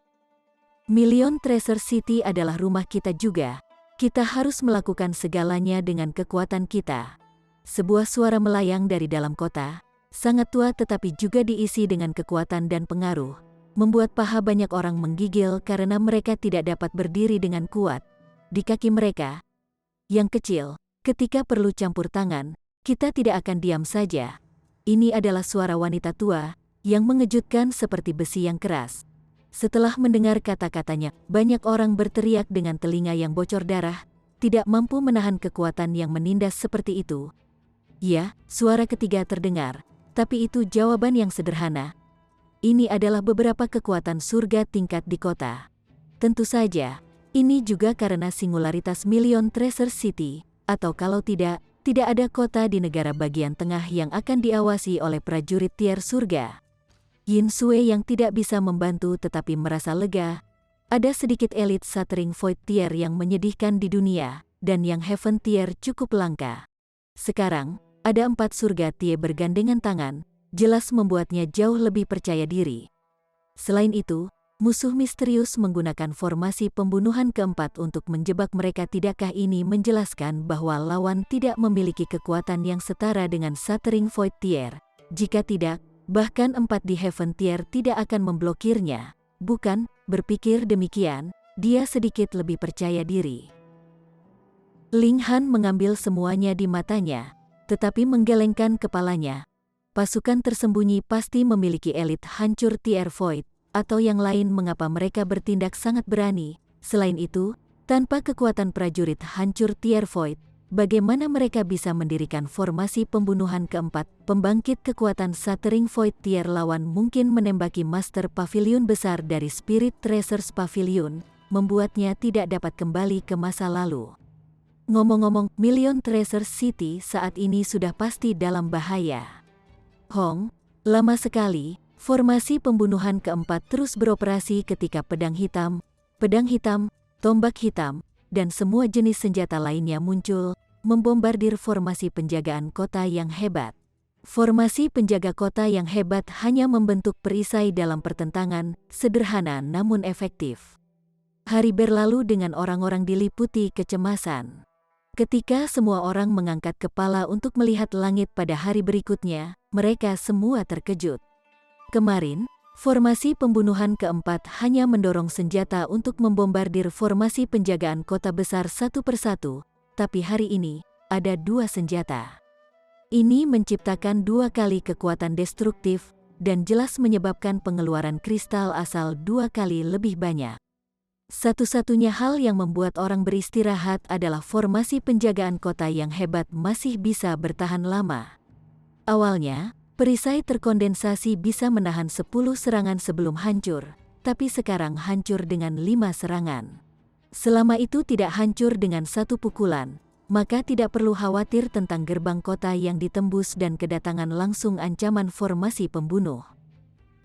Million Treasure City adalah rumah kita juga. Kita harus melakukan segalanya dengan kekuatan kita. Sebuah suara melayang dari dalam kota, sangat tua tetapi juga diisi dengan kekuatan dan pengaruh, membuat paha banyak orang menggigil karena mereka tidak dapat berdiri dengan kuat. Di kaki mereka, yang kecil, ketika perlu campur tangan, kita tidak akan diam saja. Ini adalah suara wanita tua, yang mengejutkan seperti besi yang keras. Setelah mendengar kata-katanya, banyak orang berteriak dengan telinga yang bocor darah, tidak mampu menahan kekuatan yang menindas seperti itu. Ya, suara ketiga terdengar. Tapi itu jawaban yang sederhana. Ini adalah beberapa kekuatan surga tingkat di kota. Tentu saja, ini juga karena singularitas Million Treasure City, atau kalau tidak ada kota di negara bagian tengah yang akan diawasi oleh prajurit tier surga. Yin Sui yang tidak bisa membantu tetapi merasa lega. Ada sedikit elit Shattering Void Tier yang menyedihkan di dunia, dan yang Heaven Tier cukup langka. Sekarang, ada 4 surga Tie bergandengan tangan, jelas membuatnya jauh lebih percaya diri. Selain itu, musuh misterius menggunakan formasi pembunuhan keempat untuk menjebak mereka. Tidakkah ini menjelaskan bahwa lawan tidak memiliki kekuatan yang setara dengan Shattering Void Tier? Jika tidak, bahkan 4 di Heaven Tier tidak akan memblokirnya. Bukan, berpikir demikian, dia sedikit lebih percaya diri. Ling Han mengambil semuanya di matanya, tetapi menggelengkan kepalanya. Pasukan tersembunyi pasti memiliki elit hancur Tier Void, atau yang lain. Mengapa mereka bertindak sangat berani? Selain itu, tanpa kekuatan prajurit hancur Tier Void, bagaimana mereka bisa mendirikan formasi pembunuhan keempat? Pembangkit kekuatan Shattering Void Tier lawan mungkin menembaki Master Pavilion besar dari Spirit Treasures Pavilion, membuatnya tidak dapat kembali ke masa lalu. Ngomong-ngomong, Million Treasure City saat ini sudah pasti dalam bahaya. Hong, lama sekali, formasi pembunuhan keempat terus beroperasi ketika pedang hitam, tombak hitam, dan semua jenis senjata lainnya muncul, membombardir formasi penjagaan kota yang hebat. Formasi penjaga kota yang hebat hanya membentuk perisai dalam pertentangan, sederhana namun efektif. Hari berlalu dengan orang-orang diliputi kecemasan. Ketika semua orang mengangkat kepala untuk melihat langit pada hari berikutnya, mereka semua terkejut. Kemarin, formasi pembunuhan keempat hanya mendorong senjata untuk membombardir formasi penjagaan kota besar satu persatu, tapi hari ini, ada dua senjata. Ini menciptakan dua kali kekuatan destruktif, dan jelas menyebabkan pengeluaran kristal asal dua kali lebih banyak. Satu-satunya hal yang membuat orang beristirahat adalah formasi penjagaan kota yang hebat masih bisa bertahan lama. Awalnya, perisai terkondensasi bisa menahan 10 serangan sebelum hancur, tapi sekarang hancur dengan 5 serangan. Selama itu tidak hancur dengan satu pukulan, maka tidak perlu khawatir tentang gerbang kota yang ditembus dan kedatangan langsung ancaman formasi pembunuh.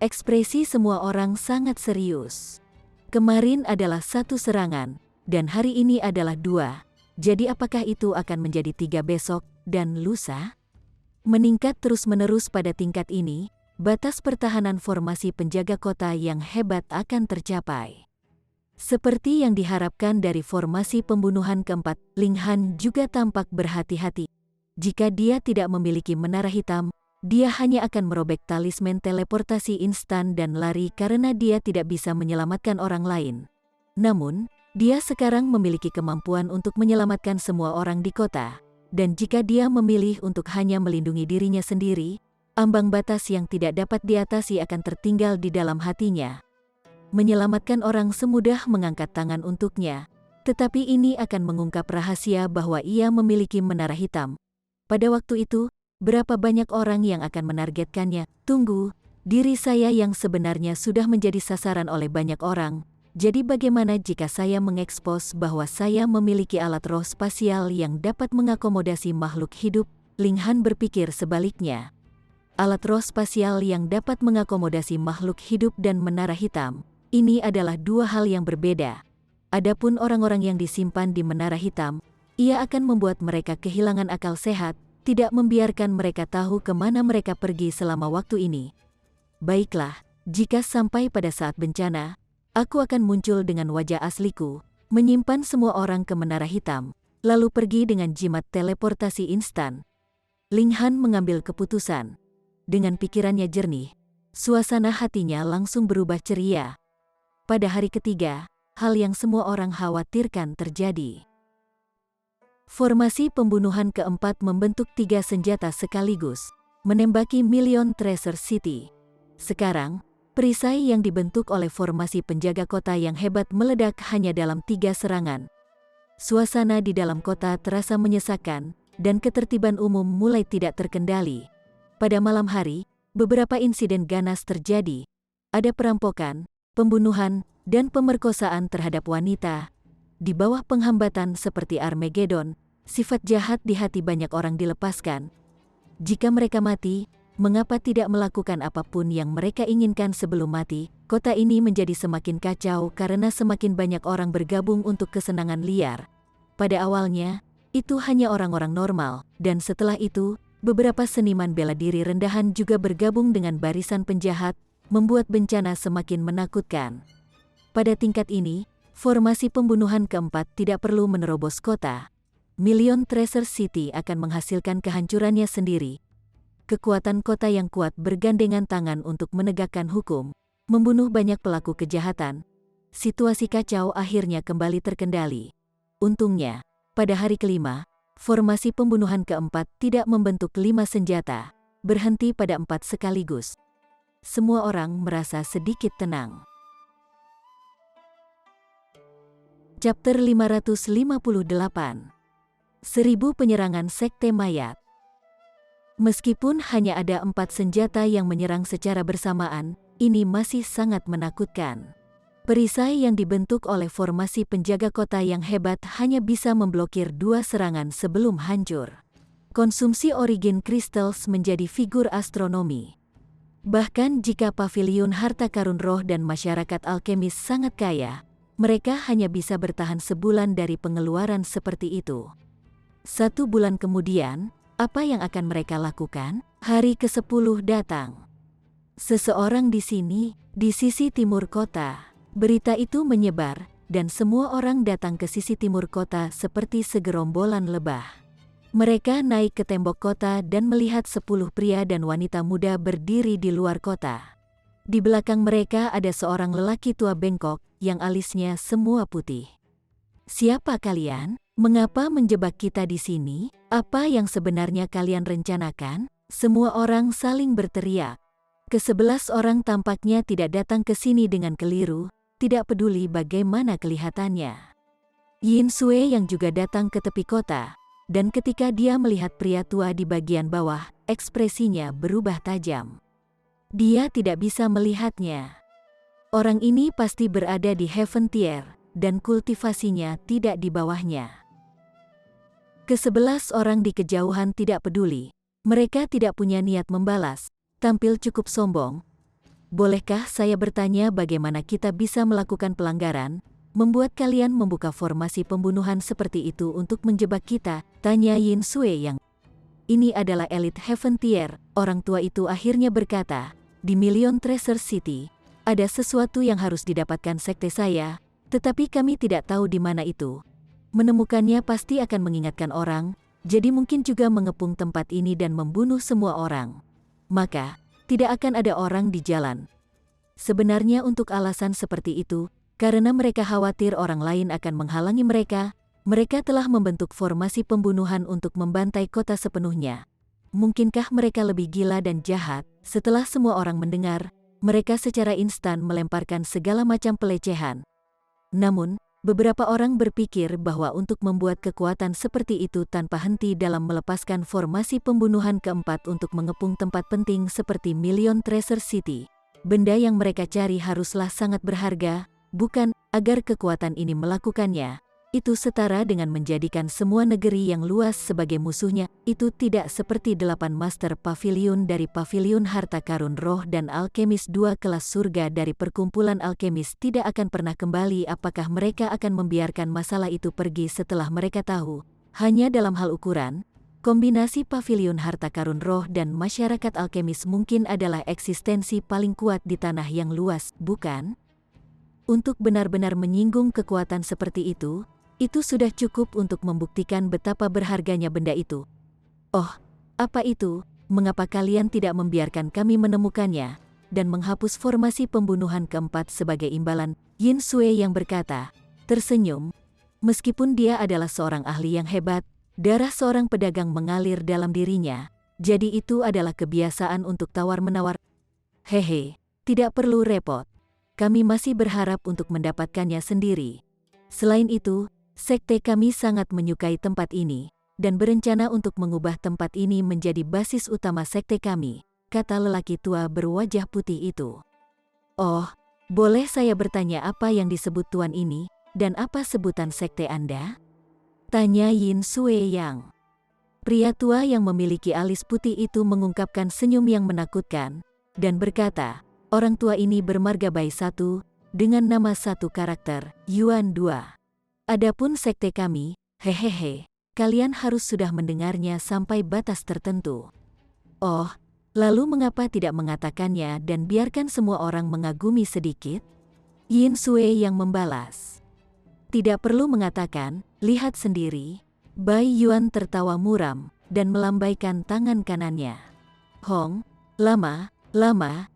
Ekspresi semua orang sangat serius. Kemarin adalah satu serangan, dan hari ini adalah dua. Jadi apakah itu akan menjadi 3 besok, dan lusa? Meningkat terus-menerus pada tingkat ini, batas pertahanan formasi penjaga kota yang hebat akan tercapai. Seperti yang diharapkan dari formasi pembunuhan keempat, Ling Han juga tampak berhati-hati. Jika dia tidak memiliki menara hitam, dia hanya akan merobek talisman teleportasi instan dan lari karena dia tidak bisa menyelamatkan orang lain. Namun, dia sekarang memiliki kemampuan untuk menyelamatkan semua orang di kota. Dan jika dia memilih untuk hanya melindungi dirinya sendiri, ambang batas yang tidak dapat diatasi akan tertinggal di dalam hatinya. Menyelamatkan orang semudah mengangkat tangan untuknya, tetapi ini akan mengungkap rahasia bahwa ia memiliki menara hitam. Pada waktu itu, berapa banyak orang yang akan menargetkannya? Tunggu, diri saya yang sebenarnya sudah menjadi sasaran oleh banyak orang. Jadi bagaimana jika saya mengekspos bahwa saya memiliki alat roh spasial yang dapat mengakomodasi makhluk hidup? Ling Han berpikir sebaliknya. Alat roh spasial yang dapat mengakomodasi makhluk hidup dan menara hitam, ini adalah dua hal yang berbeda. Adapun orang-orang yang disimpan di menara hitam, ia akan membuat mereka kehilangan akal sehat, tidak membiarkan mereka tahu kemana mereka pergi selama waktu ini. Baiklah, jika sampai pada saat bencana, aku akan muncul dengan wajah asliku, menyimpan semua orang ke menara hitam, lalu pergi dengan jimat teleportasi instan. Ling Han mengambil keputusan. Dengan pikirannya jernih, suasana hatinya langsung berubah ceria. Pada hari ketiga, hal yang semua orang khawatirkan terjadi. Formasi pembunuhan keempat membentuk 3 senjata sekaligus, menembaki Million Treasure City. Sekarang, perisai yang dibentuk oleh formasi penjaga kota yang hebat meledak hanya dalam 3 serangan. Suasana di dalam kota terasa menyesakan, dan ketertiban umum mulai tidak terkendali. Pada malam hari, beberapa insiden ganas terjadi. Ada perampokan, pembunuhan, dan pemerkosaan terhadap wanita. Di bawah penghambatan seperti Armageddon, sifat jahat di hati banyak orang dilepaskan. Jika mereka mati, mengapa tidak melakukan apapun yang mereka inginkan sebelum mati? Kota ini menjadi semakin kacau karena semakin banyak orang bergabung untuk kesenangan liar. Pada awalnya, itu hanya orang-orang normal, dan setelah itu, beberapa seniman bela diri rendahan juga bergabung dengan barisan penjahat, membuat bencana semakin menakutkan. Pada tingkat ini, formasi pembunuhan keempat tidak perlu menerobos kota. Million Treasure City akan menghasilkan kehancurannya sendiri. Kekuatan kota yang kuat bergandengan tangan untuk menegakkan hukum, membunuh banyak pelaku kejahatan. Situasi kacau akhirnya kembali terkendali. Untungnya, pada hari kelima, formasi pembunuhan keempat tidak membentuk 5 senjata, berhenti pada 4 sekaligus. Semua orang merasa sedikit tenang. Chapter 558. 1000 penyerangan sekte mayat. Meskipun hanya ada 4 senjata yang menyerang secara bersamaan, ini masih sangat menakutkan. Perisai yang dibentuk oleh formasi penjaga kota yang hebat hanya bisa memblokir 2 serangan sebelum hancur. Konsumsi Origin Crystals menjadi figur astronomi. Bahkan jika pavilion harta karun roh dan masyarakat alkemis sangat kaya, mereka hanya bisa bertahan sebulan dari pengeluaran seperti itu. 1 bulan kemudian, apa yang akan mereka lakukan? Hari ke-10 datang. Seseorang di sini, di sisi timur kota. Berita itu menyebar, dan semua orang datang ke sisi timur kota seperti segerombolan lebah. Mereka naik ke tembok kota dan melihat 10 pria dan wanita muda berdiri di luar kota. Di belakang mereka ada seorang lelaki tua bengkok yang alisnya semua putih. "Siapa kalian? Mengapa menjebak kita di sini? Apa yang sebenarnya kalian rencanakan?" Semua orang saling berteriak. Ke-11 orang tampaknya tidak datang ke sini dengan keliru, tidak peduli bagaimana kelihatannya. Yin Sui yang juga datang ke tepi kota, dan ketika dia melihat pria tua di bagian bawah, ekspresinya berubah tajam. Dia tidak bisa melihatnya. Orang ini pasti berada di Heaven Tier, dan kultivasinya tidak di bawahnya. Ke-11 orang di kejauhan tidak peduli. Mereka tidak punya niat membalas, tampil cukup sombong. "Bolehkah saya bertanya bagaimana kita bisa melakukan pelanggaran, membuat kalian membuka formasi pembunuhan seperti itu untuk menjebak kita?" tanya Yin Sui yang ini adalah elit Heaven Tier. Orang tua itu akhirnya berkata, "Di Million Treasure City, ada sesuatu yang harus didapatkan sekte saya, tetapi kami tidak tahu di mana itu. Menemukannya pasti akan mengingatkan orang, jadi mungkin juga mengepung tempat ini dan membunuh semua orang. Maka, tidak akan ada orang di jalan." Sebenarnya untuk alasan seperti itu, karena mereka khawatir orang lain akan menghalangi mereka, mereka telah membentuk formasi pembunuhan untuk membantai kota sepenuhnya. Mungkinkah mereka lebih gila dan jahat? Setelah semua orang mendengar, mereka secara instan melemparkan segala macam pelecehan. Namun, beberapa orang berpikir bahwa untuk membuat kekuatan seperti itu tanpa henti dalam melepaskan formasi pembunuhan keempat untuk mengepung tempat penting seperti Million Treasure City, benda yang mereka cari haruslah sangat berharga, bukan? Agar kekuatan ini melakukannya, itu setara dengan menjadikan semua negeri yang luas sebagai musuhnya. Itu tidak seperti 8 Master Pavilion dari Pavilion Harta Karun Roh dan Alkemis 2 kelas surga dari perkumpulan alkemis tidak akan pernah kembali. Apakah mereka akan membiarkan masalah itu pergi setelah mereka tahu? Hanya dalam hal ukuran, kombinasi Pavilion Harta Karun Roh dan masyarakat alkemis mungkin adalah eksistensi paling kuat di tanah yang luas, bukan? Untuk benar-benar menyinggung kekuatan seperti itu sudah cukup untuk membuktikan betapa berharganya benda itu. "Oh, apa itu? Mengapa kalian tidak membiarkan kami menemukannya dan menghapus formasi pembunuhan keempat sebagai imbalan?" Yin Sui yang berkata, tersenyum. Meskipun dia adalah seorang ahli yang hebat, darah seorang pedagang mengalir dalam dirinya, jadi itu adalah kebiasaan untuk tawar-menawar. "Hehe, tidak perlu repot. Kami masih berharap untuk mendapatkannya sendiri. Selain itu, sekte kami sangat menyukai tempat ini, dan berencana untuk mengubah tempat ini menjadi basis utama sekte kami," kata lelaki tua berwajah putih itu. "Oh, boleh saya bertanya apa yang disebut tuan ini, dan apa sebutan sekte Anda?" tanya Yin Sui yang. Pria tua yang memiliki alis putih itu mengungkapkan senyum yang menakutkan, dan berkata, "Orang tua ini bermarga baik satu, dengan nama satu karakter, Yuan 2. Adapun sekte kami, hehehe, kalian harus sudah mendengarnya sampai batas tertentu." "Oh, lalu mengapa tidak mengatakannya dan biarkan semua orang mengagumi sedikit?" Yin Sui yang membalas. "Tidak perlu mengatakan, lihat sendiri." Bai Yuan tertawa muram, dan melambaikan tangan kanannya. "Hong, lama,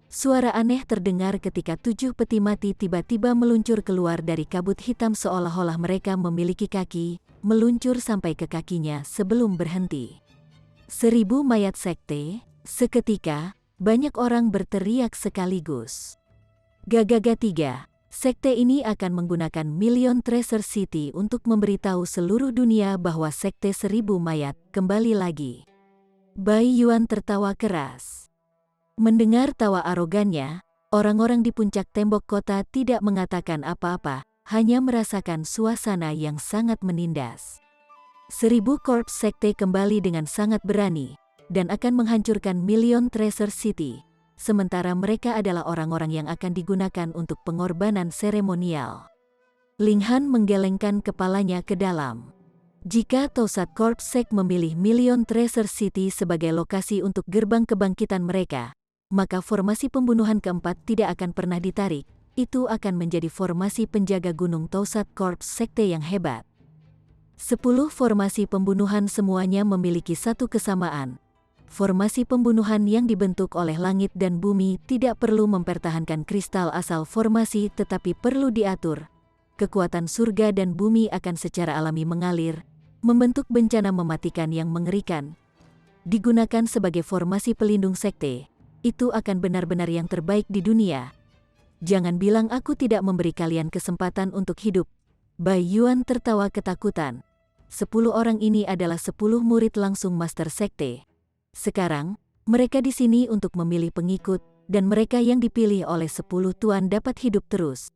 suara aneh terdengar ketika 7 peti mati tiba-tiba meluncur keluar dari kabut hitam seolah-olah mereka memiliki kaki, meluncur sampai ke kakinya sebelum berhenti. 1000 mayat sekte. Seketika, banyak orang berteriak sekaligus. Gagaga 3. Sekte ini akan menggunakan Million Treasure City untuk memberitahu seluruh dunia bahwa sekte 1000 mayat kembali lagi." Bai Yuan tertawa keras. Mendengar tawa arogannya, orang-orang di puncak tembok kota tidak mengatakan apa-apa, hanya merasakan suasana yang sangat menindas. 1000 korps sekte kembali dengan sangat berani, dan akan menghancurkan Million Treasure City, sementara mereka adalah orang-orang yang akan digunakan untuk pengorbanan seremonial. Ling Han menggelengkan kepalanya ke dalam. Jika Tausat Corps Sek memilih Million Treasure City sebagai lokasi untuk gerbang kebangkitan mereka, maka formasi pembunuhan keempat tidak akan pernah ditarik, itu akan menjadi formasi penjaga gunung Tausat Corps sekte yang hebat. 10 formasi pembunuhan semuanya memiliki satu kesamaan. Formasi pembunuhan yang dibentuk oleh langit dan bumi tidak perlu mempertahankan kristal asal formasi tetapi perlu diatur. Kekuatan surga dan bumi akan secara alami mengalir, membentuk bencana mematikan yang mengerikan. Digunakan sebagai formasi pelindung sekte, itu akan benar-benar yang terbaik di dunia. Jangan bilang aku tidak memberi kalian kesempatan untuk hidup. Bai Yuan tertawa ketakutan. 10 orang ini adalah 10 murid langsung master sekte. Sekarang, mereka di sini untuk memilih pengikut, dan mereka yang dipilih oleh 10 tuan dapat hidup terus.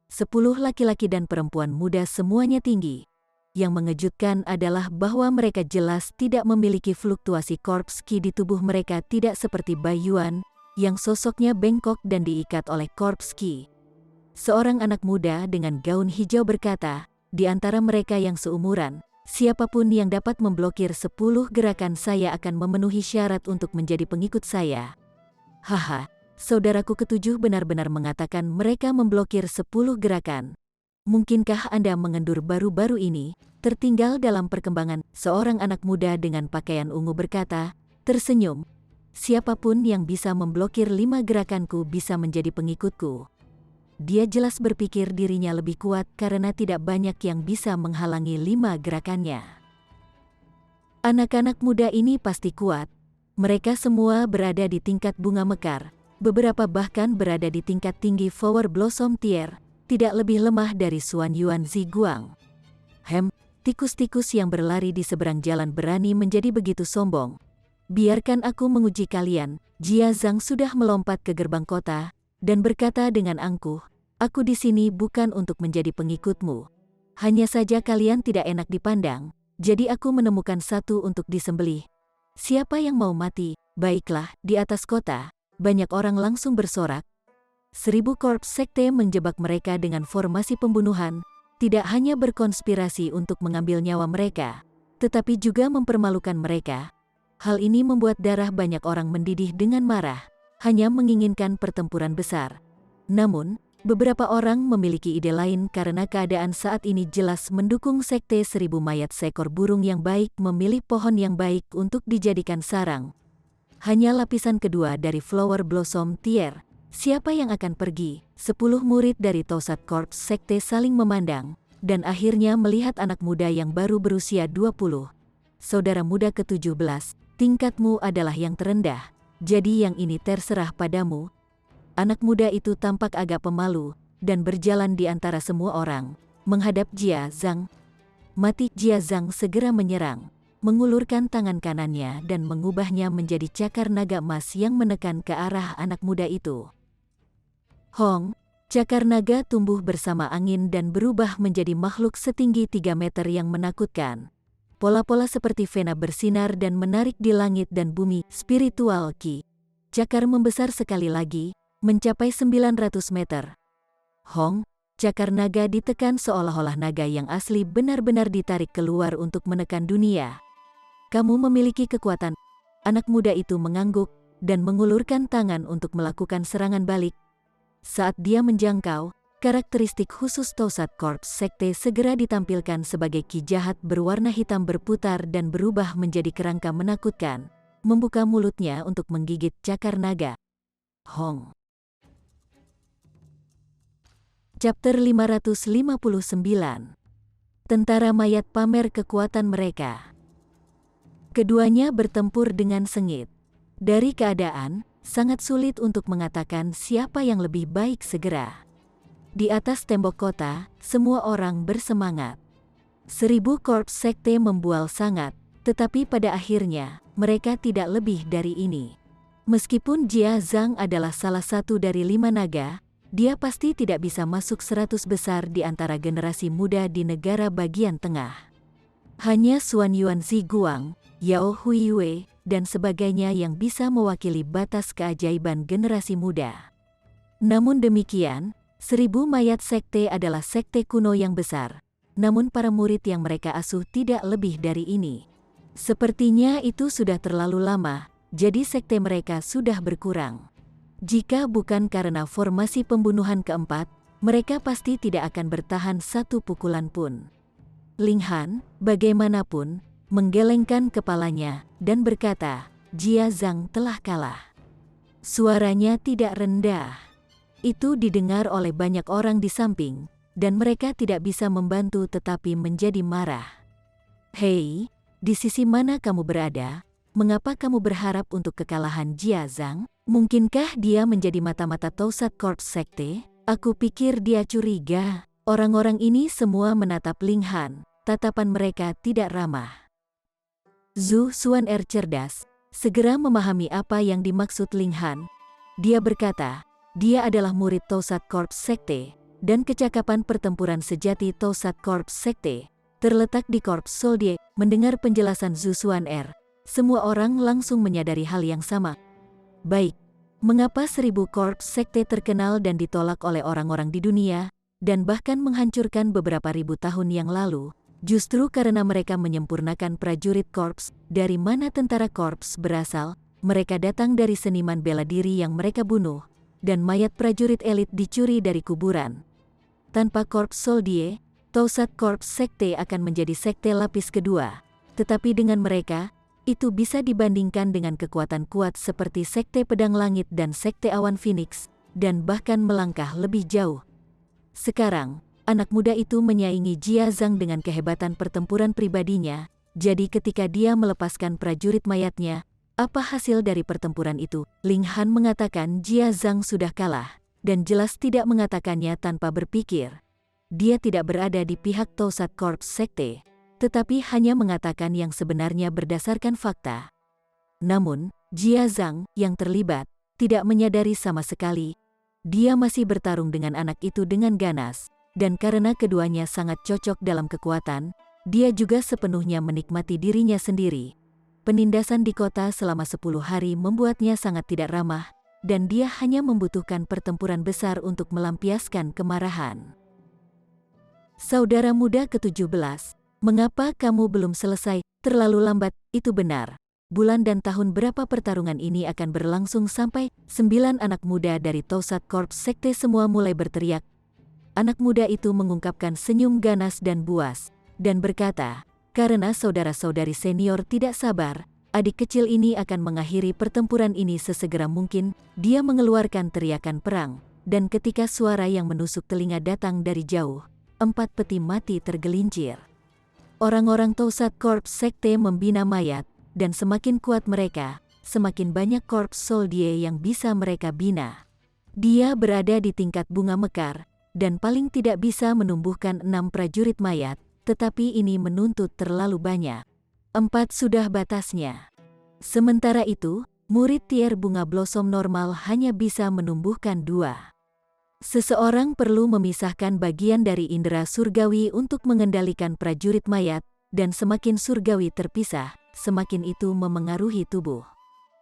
10 laki-laki dan perempuan muda semuanya tinggi. Yang mengejutkan adalah bahwa mereka jelas tidak memiliki fluktuasi korps ki di tubuh mereka, tidak seperti Bai Yuan, yang sosoknya bengkok dan diikat oleh korps ki. Seorang anak muda dengan gaun hijau berkata, di antara mereka yang seumuran, siapapun yang dapat memblokir 10 gerakan saya akan memenuhi syarat untuk menjadi pengikut saya. Haha. Saudaraku ketujuh benar-benar mengatakan mereka memblokir 10 gerakan. Mungkinkah Anda mengendur baru-baru ini, tertinggal dalam perkembangan? Seorang anak muda dengan pakaian ungu berkata, tersenyum. Siapapun yang bisa memblokir 5 gerakanku bisa menjadi pengikutku. Dia jelas berpikir dirinya lebih kuat karena tidak banyak yang bisa menghalangi 5 gerakannya. Anak-anak muda ini pasti kuat. Mereka semua berada di tingkat bunga mekar. Beberapa bahkan berada di tingkat tinggi Flower Blossom Tier, tidak lebih lemah dari Xuan Yuan Ziguang. Tikus-tikus yang berlari di seberang jalan berani menjadi begitu sombong. Biarkan aku menguji kalian. Jia Zhang sudah melompat ke gerbang kota, dan berkata dengan angkuh, aku di sini bukan untuk menjadi pengikutmu. Hanya saja kalian tidak enak dipandang, jadi aku menemukan satu untuk disembelih. Siapa yang mau mati? Baiklah, di atas kota. Banyak orang langsung bersorak. 1000 korps sekte menjebak mereka dengan formasi pembunuhan, tidak hanya berkonspirasi untuk mengambil nyawa mereka, tetapi juga mempermalukan mereka. Hal ini membuat darah banyak orang mendidih dengan marah, hanya menginginkan pertempuran besar. Namun, beberapa orang memiliki ide lain karena keadaan saat ini jelas mendukung sekte 1000 mayat seekor burung yang baik memilih pohon yang baik untuk dijadikan sarang. Hanya lapisan kedua dari Flower Blossom Tier. Siapa yang akan pergi? 10 murid dari Tausat Corps sekte saling memandang, dan akhirnya melihat anak muda yang baru berusia 20. Saudara muda ke-17, tingkatmu adalah yang terendah, jadi yang ini terserah padamu. Anak muda itu tampak agak pemalu, dan berjalan di antara semua orang, menghadap Jia Zhang. Mati. Jia Zhang segera menyerang, mengulurkan tangan kanannya dan mengubahnya menjadi cakar naga emas yang menekan ke arah anak muda itu. Hong, cakar naga tumbuh bersama angin dan berubah menjadi makhluk setinggi 3 meter yang menakutkan. Pola-pola seperti vena bersinar dan menarik di langit dan bumi. Spiritual Ki. Cakar membesar sekali lagi, mencapai 900 meter. Hong, cakar naga ditekan seolah-olah naga yang asli benar-benar ditarik keluar untuk menekan dunia. Kamu memiliki kekuatan. Anak muda itu mengangguk dan mengulurkan tangan untuk melakukan serangan balik. Saat dia menjangkau, karakteristik khusus Tausat Corps sekte segera ditampilkan sebagai ki jahat berwarna hitam berputar dan berubah menjadi kerangka menakutkan, membuka mulutnya untuk menggigit cakar naga. Hong. Chapter 559. Tentara mayat pamer kekuatan mereka. Keduanya bertempur dengan sengit. Dari keadaan, sangat sulit untuk mengatakan siapa yang lebih baik segera. Di atas tembok kota, semua orang bersemangat. 1000 korps sekte membual sangat, tetapi pada akhirnya, mereka tidak lebih dari ini. Meskipun Jia Zhang adalah salah satu dari 5 naga, dia pasti tidak bisa masuk 100 besar di antara generasi muda di negara bagian tengah. Hanya Xuan Yuan Ziguang, Yao Huiyue, dan sebagainya yang bisa mewakili batas keajaiban generasi muda. Namun demikian, 1000 mayat sekte adalah sekte kuno yang besar, namun para murid yang mereka asuh tidak lebih dari ini. Sepertinya itu sudah terlalu lama, jadi sekte mereka sudah berkurang. Jika bukan karena formasi pembunuhan keempat, mereka pasti tidak akan bertahan satu pukulan pun. Ling Han, bagaimanapun, menggelengkan kepalanya dan berkata, Jia Zhang telah kalah. Suaranya tidak rendah. Itu didengar oleh banyak orang di samping, dan mereka tidak bisa membantu tetapi menjadi marah. Hei, di sisi mana kamu berada? Mengapa kamu berharap untuk kekalahan Jia Zhang? Mungkinkah dia menjadi mata-mata Tousat Corps Sekte? Aku pikir dia curiga. Orang-orang ini semua menatap Ling Han, tatapan mereka tidak ramah. Zhu Xuan'er cerdas, segera memahami apa yang dimaksud Ling Han. Dia berkata, dia adalah murid Tousat Corps Sekte, dan kecakapan pertempuran sejati Tousat Corps Sekte terletak di Corps Soldier. Mendengar penjelasan Zhu Xuan'er, semua orang langsung menyadari hal yang sama. Baik, mengapa 1000 Corps Sekte terkenal dan ditolak oleh orang-orang di dunia, dan bahkan menghancurkan beberapa ribu tahun yang lalu? Justru karena mereka menyempurnakan prajurit korps. Dari mana tentara korps berasal? Mereka datang dari seniman bela diri yang mereka bunuh, dan mayat prajurit elit dicuri dari kuburan. Tanpa Corps Soldier, Tousat Corps Sekte akan menjadi sekte lapis kedua. Tetapi dengan mereka, itu bisa dibandingkan dengan kekuatan kuat seperti Sekte Pedang Langit dan Sekte Awan Phoenix, dan bahkan melangkah lebih jauh. Sekarang, anak muda itu menyaingi Jia Zhang dengan kehebatan pertempuran pribadinya, jadi ketika dia melepaskan prajurit mayatnya, apa hasil dari pertempuran itu? Ling Han mengatakan Jia Zhang sudah kalah, dan jelas tidak mengatakannya tanpa berpikir. Dia tidak berada di pihak Tousat Corps Sekte, tetapi hanya mengatakan yang sebenarnya berdasarkan fakta. Namun, Jia Zhang yang terlibat tidak menyadari sama sekali. Dia masih bertarung dengan anak itu dengan ganas, dan karena keduanya sangat cocok dalam kekuatan, dia juga sepenuhnya menikmati dirinya sendiri. Penindasan di kota selama 10 hari membuatnya sangat tidak ramah, dan dia hanya membutuhkan pertempuran besar untuk melampiaskan kemarahan. Saudara muda ke-17, mengapa kamu belum selesai? Terlalu lambat, itu benar. Bulan dan tahun berapa pertarungan ini akan berlangsung sampai 9 anak muda dari Tousat Corps Sekte semua mulai berteriak. Anak muda itu mengungkapkan senyum ganas dan buas, dan berkata, karena saudara-saudari senior tidak sabar, adik kecil ini akan mengakhiri pertempuran ini sesegera mungkin. Dia mengeluarkan teriakan perang, dan ketika suara yang menusuk telinga datang dari jauh, 4 peti mati tergelincir. Orang-orang Tousat Corps Sekte membina mayat, dan semakin kuat mereka, semakin banyak Corps Soldier yang bisa mereka bina. Dia berada di tingkat bunga mekar, dan paling tidak bisa menumbuhkan 6 prajurit mayat, tetapi ini menuntut terlalu banyak. 4 sudah batasnya. Sementara itu, murid tier bunga blossom normal hanya bisa menumbuhkan 2. Seseorang perlu memisahkan bagian dari indera surgawi untuk mengendalikan prajurit mayat, dan semakin surgawi terpisah, semakin itu memengaruhi tubuh.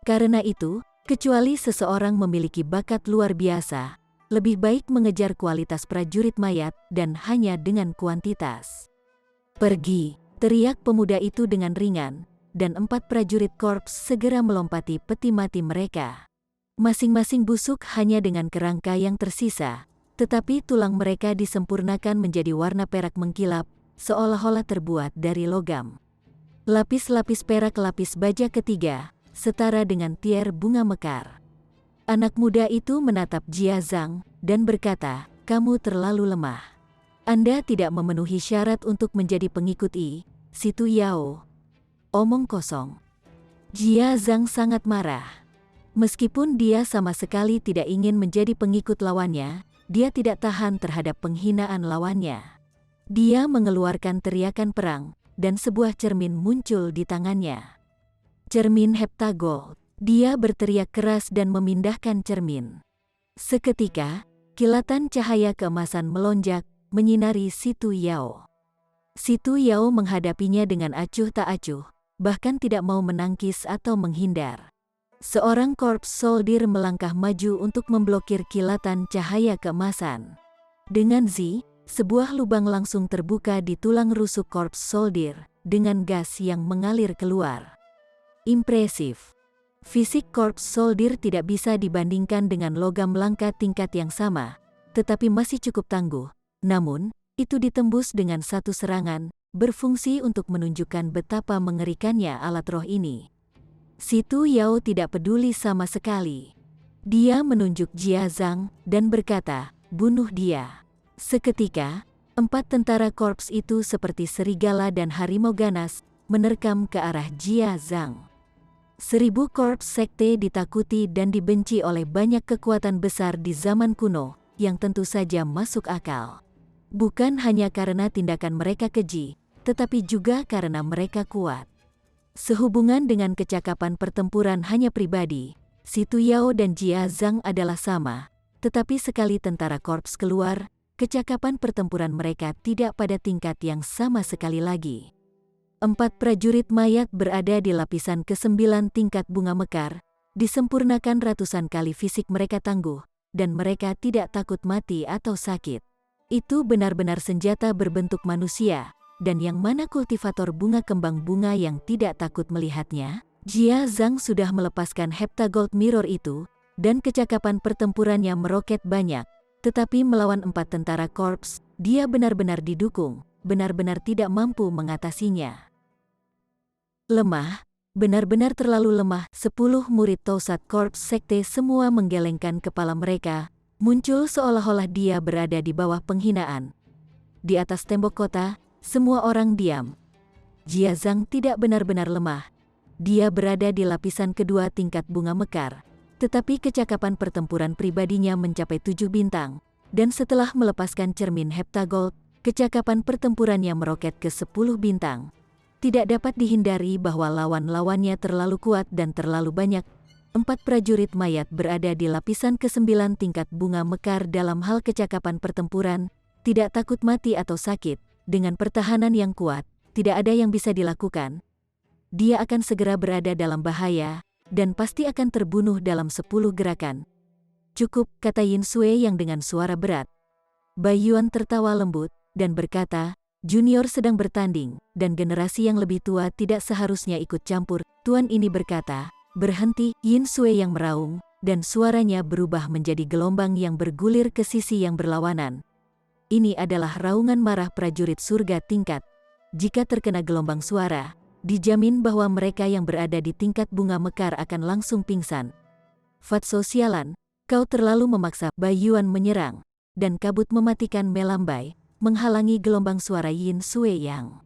Karena itu, kecuali seseorang memiliki bakat luar biasa, lebih baik mengejar kualitas prajurit mayat dan hanya dengan kuantitas. Pergi, teriak pemuda itu dengan ringan, dan 4 prajurit korps segera melompati peti mati mereka. Masing-masing busuk hanya dengan kerangka yang tersisa, tetapi tulang mereka disempurnakan menjadi warna perak mengkilap, seolah-olah terbuat dari logam. Lapis-lapis perak lapis baja ketiga, setara dengan tier bunga mekar. Anak muda itu menatap Jia Zhang, dan berkata, kamu terlalu lemah. Anda tidak memenuhi syarat untuk menjadi pengikut Situ Yao. Omong kosong. Jia Zhang sangat marah. Meskipun dia sama sekali tidak ingin menjadi pengikut lawannya, dia tidak tahan terhadap penghinaan lawannya. Dia mengeluarkan teriakan perang, dan sebuah cermin muncul di tangannya. Cermin heptagold. Dia berteriak keras dan memindahkan cermin. Seketika, kilatan cahaya keemasan melonjak, menyinari Situ Yao. Situ Yao menghadapinya dengan acuh tak acuh, bahkan tidak mau menangkis atau menghindar. Seorang Corps Soldier melangkah maju untuk memblokir kilatan cahaya keemasan. Dengan sebuah lubang langsung terbuka di tulang rusuk Corps Soldier, dengan gas yang mengalir keluar. Impresif. Fisik Corpse Soldier tidak bisa dibandingkan dengan logam langka tingkat yang sama, tetapi masih cukup tangguh. Namun, itu ditembus dengan satu serangan, berfungsi untuk menunjukkan betapa mengerikannya alat roh ini. Si Tu Yao tidak peduli sama sekali. Dia menunjuk Jia Zhang dan berkata, "Bunuh dia." Seketika, 4 tentara korps itu seperti serigala dan harimau ganas, menerkam ke arah Jia Zhang. 1000 korps sekte ditakuti dan dibenci oleh banyak kekuatan besar di zaman kuno, yang tentu saja masuk akal. Bukan hanya karena tindakan mereka keji, tetapi juga karena mereka kuat. Sehubungan dengan kecakapan pertempuran hanya pribadi, Si Tu Yao dan Jia Zhang adalah sama, tetapi sekali tentara korps keluar, kecakapan pertempuran mereka tidak pada tingkat yang sama sekali lagi. 4 prajurit mayat berada di lapisan ke-9 tingkat bunga mekar, disempurnakan ratusan kali fisik mereka tangguh, dan mereka tidak takut mati atau sakit. Itu benar-benar senjata berbentuk manusia, dan yang mana kultivator bunga kembang bunga yang tidak takut melihatnya? Jia Zhang sudah melepaskan Heptagold Mirror itu, dan kecakapan pertempurannya meroket banyak. Tetapi melawan 4 tentara korps, dia benar-benar didukung, benar-benar tidak mampu mengatasinya. Lemah, benar-benar terlalu lemah. 10 murid Tausat Korps Sekte semua menggelengkan kepala mereka, muncul seolah-olah dia berada di bawah penghinaan. Di atas tembok kota, semua orang diam. Jia Zhang tidak benar-benar lemah. Dia berada di lapisan kedua tingkat bunga mekar. Tetapi kecakapan pertempuran pribadinya mencapai 7 bintang, dan setelah melepaskan cermin Heptagold, kecakapan pertempurannya meroket ke 10 bintang. Tidak dapat dihindari bahwa lawan-lawannya terlalu kuat dan terlalu banyak. 4 prajurit mayat berada di lapisan ke-9 tingkat bunga mekar dalam hal kecakapan pertempuran, tidak takut mati atau sakit, dengan pertahanan yang kuat, tidak ada yang bisa dilakukan. Dia akan segera berada dalam bahaya, dan pasti akan terbunuh dalam 10 gerakan. Cukup, kata Yin Sui yang dengan suara berat. Bai Yuan tertawa lembut, dan berkata, junior sedang bertanding, dan generasi yang lebih tua tidak seharusnya ikut campur. Tuan ini berkata, berhenti. Yin Sui yang meraung, dan suaranya berubah menjadi gelombang yang bergulir ke sisi yang berlawanan. Ini adalah raungan marah prajurit surga tingkat. Jika terkena gelombang suara, dijamin bahwa mereka yang berada di tingkat bunga mekar akan langsung pingsan. Fatso sialan, kau terlalu memaksa. Bai Yuan menyerang, dan kabut mematikan melambai, menghalangi gelombang suara Yin Sui yang.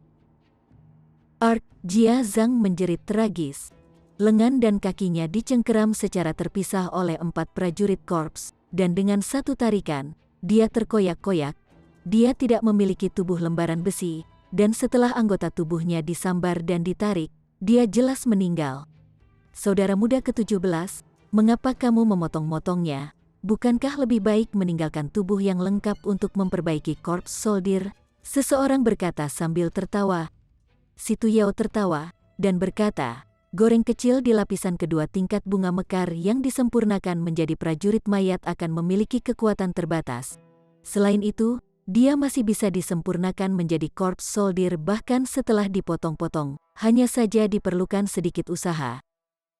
Ark, Jia Zhang menjerit tragis. Lengan dan kakinya dicengkeram secara terpisah oleh 4 prajurit korps, dan dengan satu tarikan, dia terkoyak-koyak. Dia tidak memiliki tubuh lembaran besi, dan setelah anggota tubuhnya disambar dan ditarik, dia jelas meninggal. Saudara muda ke-17, mengapa kamu memotong-motongnya? Bukankah lebih baik meninggalkan tubuh yang lengkap untuk memperbaiki Corpse Soldier? Seseorang berkata sambil tertawa. Si Tu Yao tertawa, dan berkata, goreng kecil di lapisan kedua tingkat bunga mekar yang disempurnakan menjadi prajurit mayat akan memiliki kekuatan terbatas. Selain itu, dia masih bisa disempurnakan menjadi Corpse Soldier bahkan setelah dipotong-potong, hanya saja diperlukan sedikit usaha.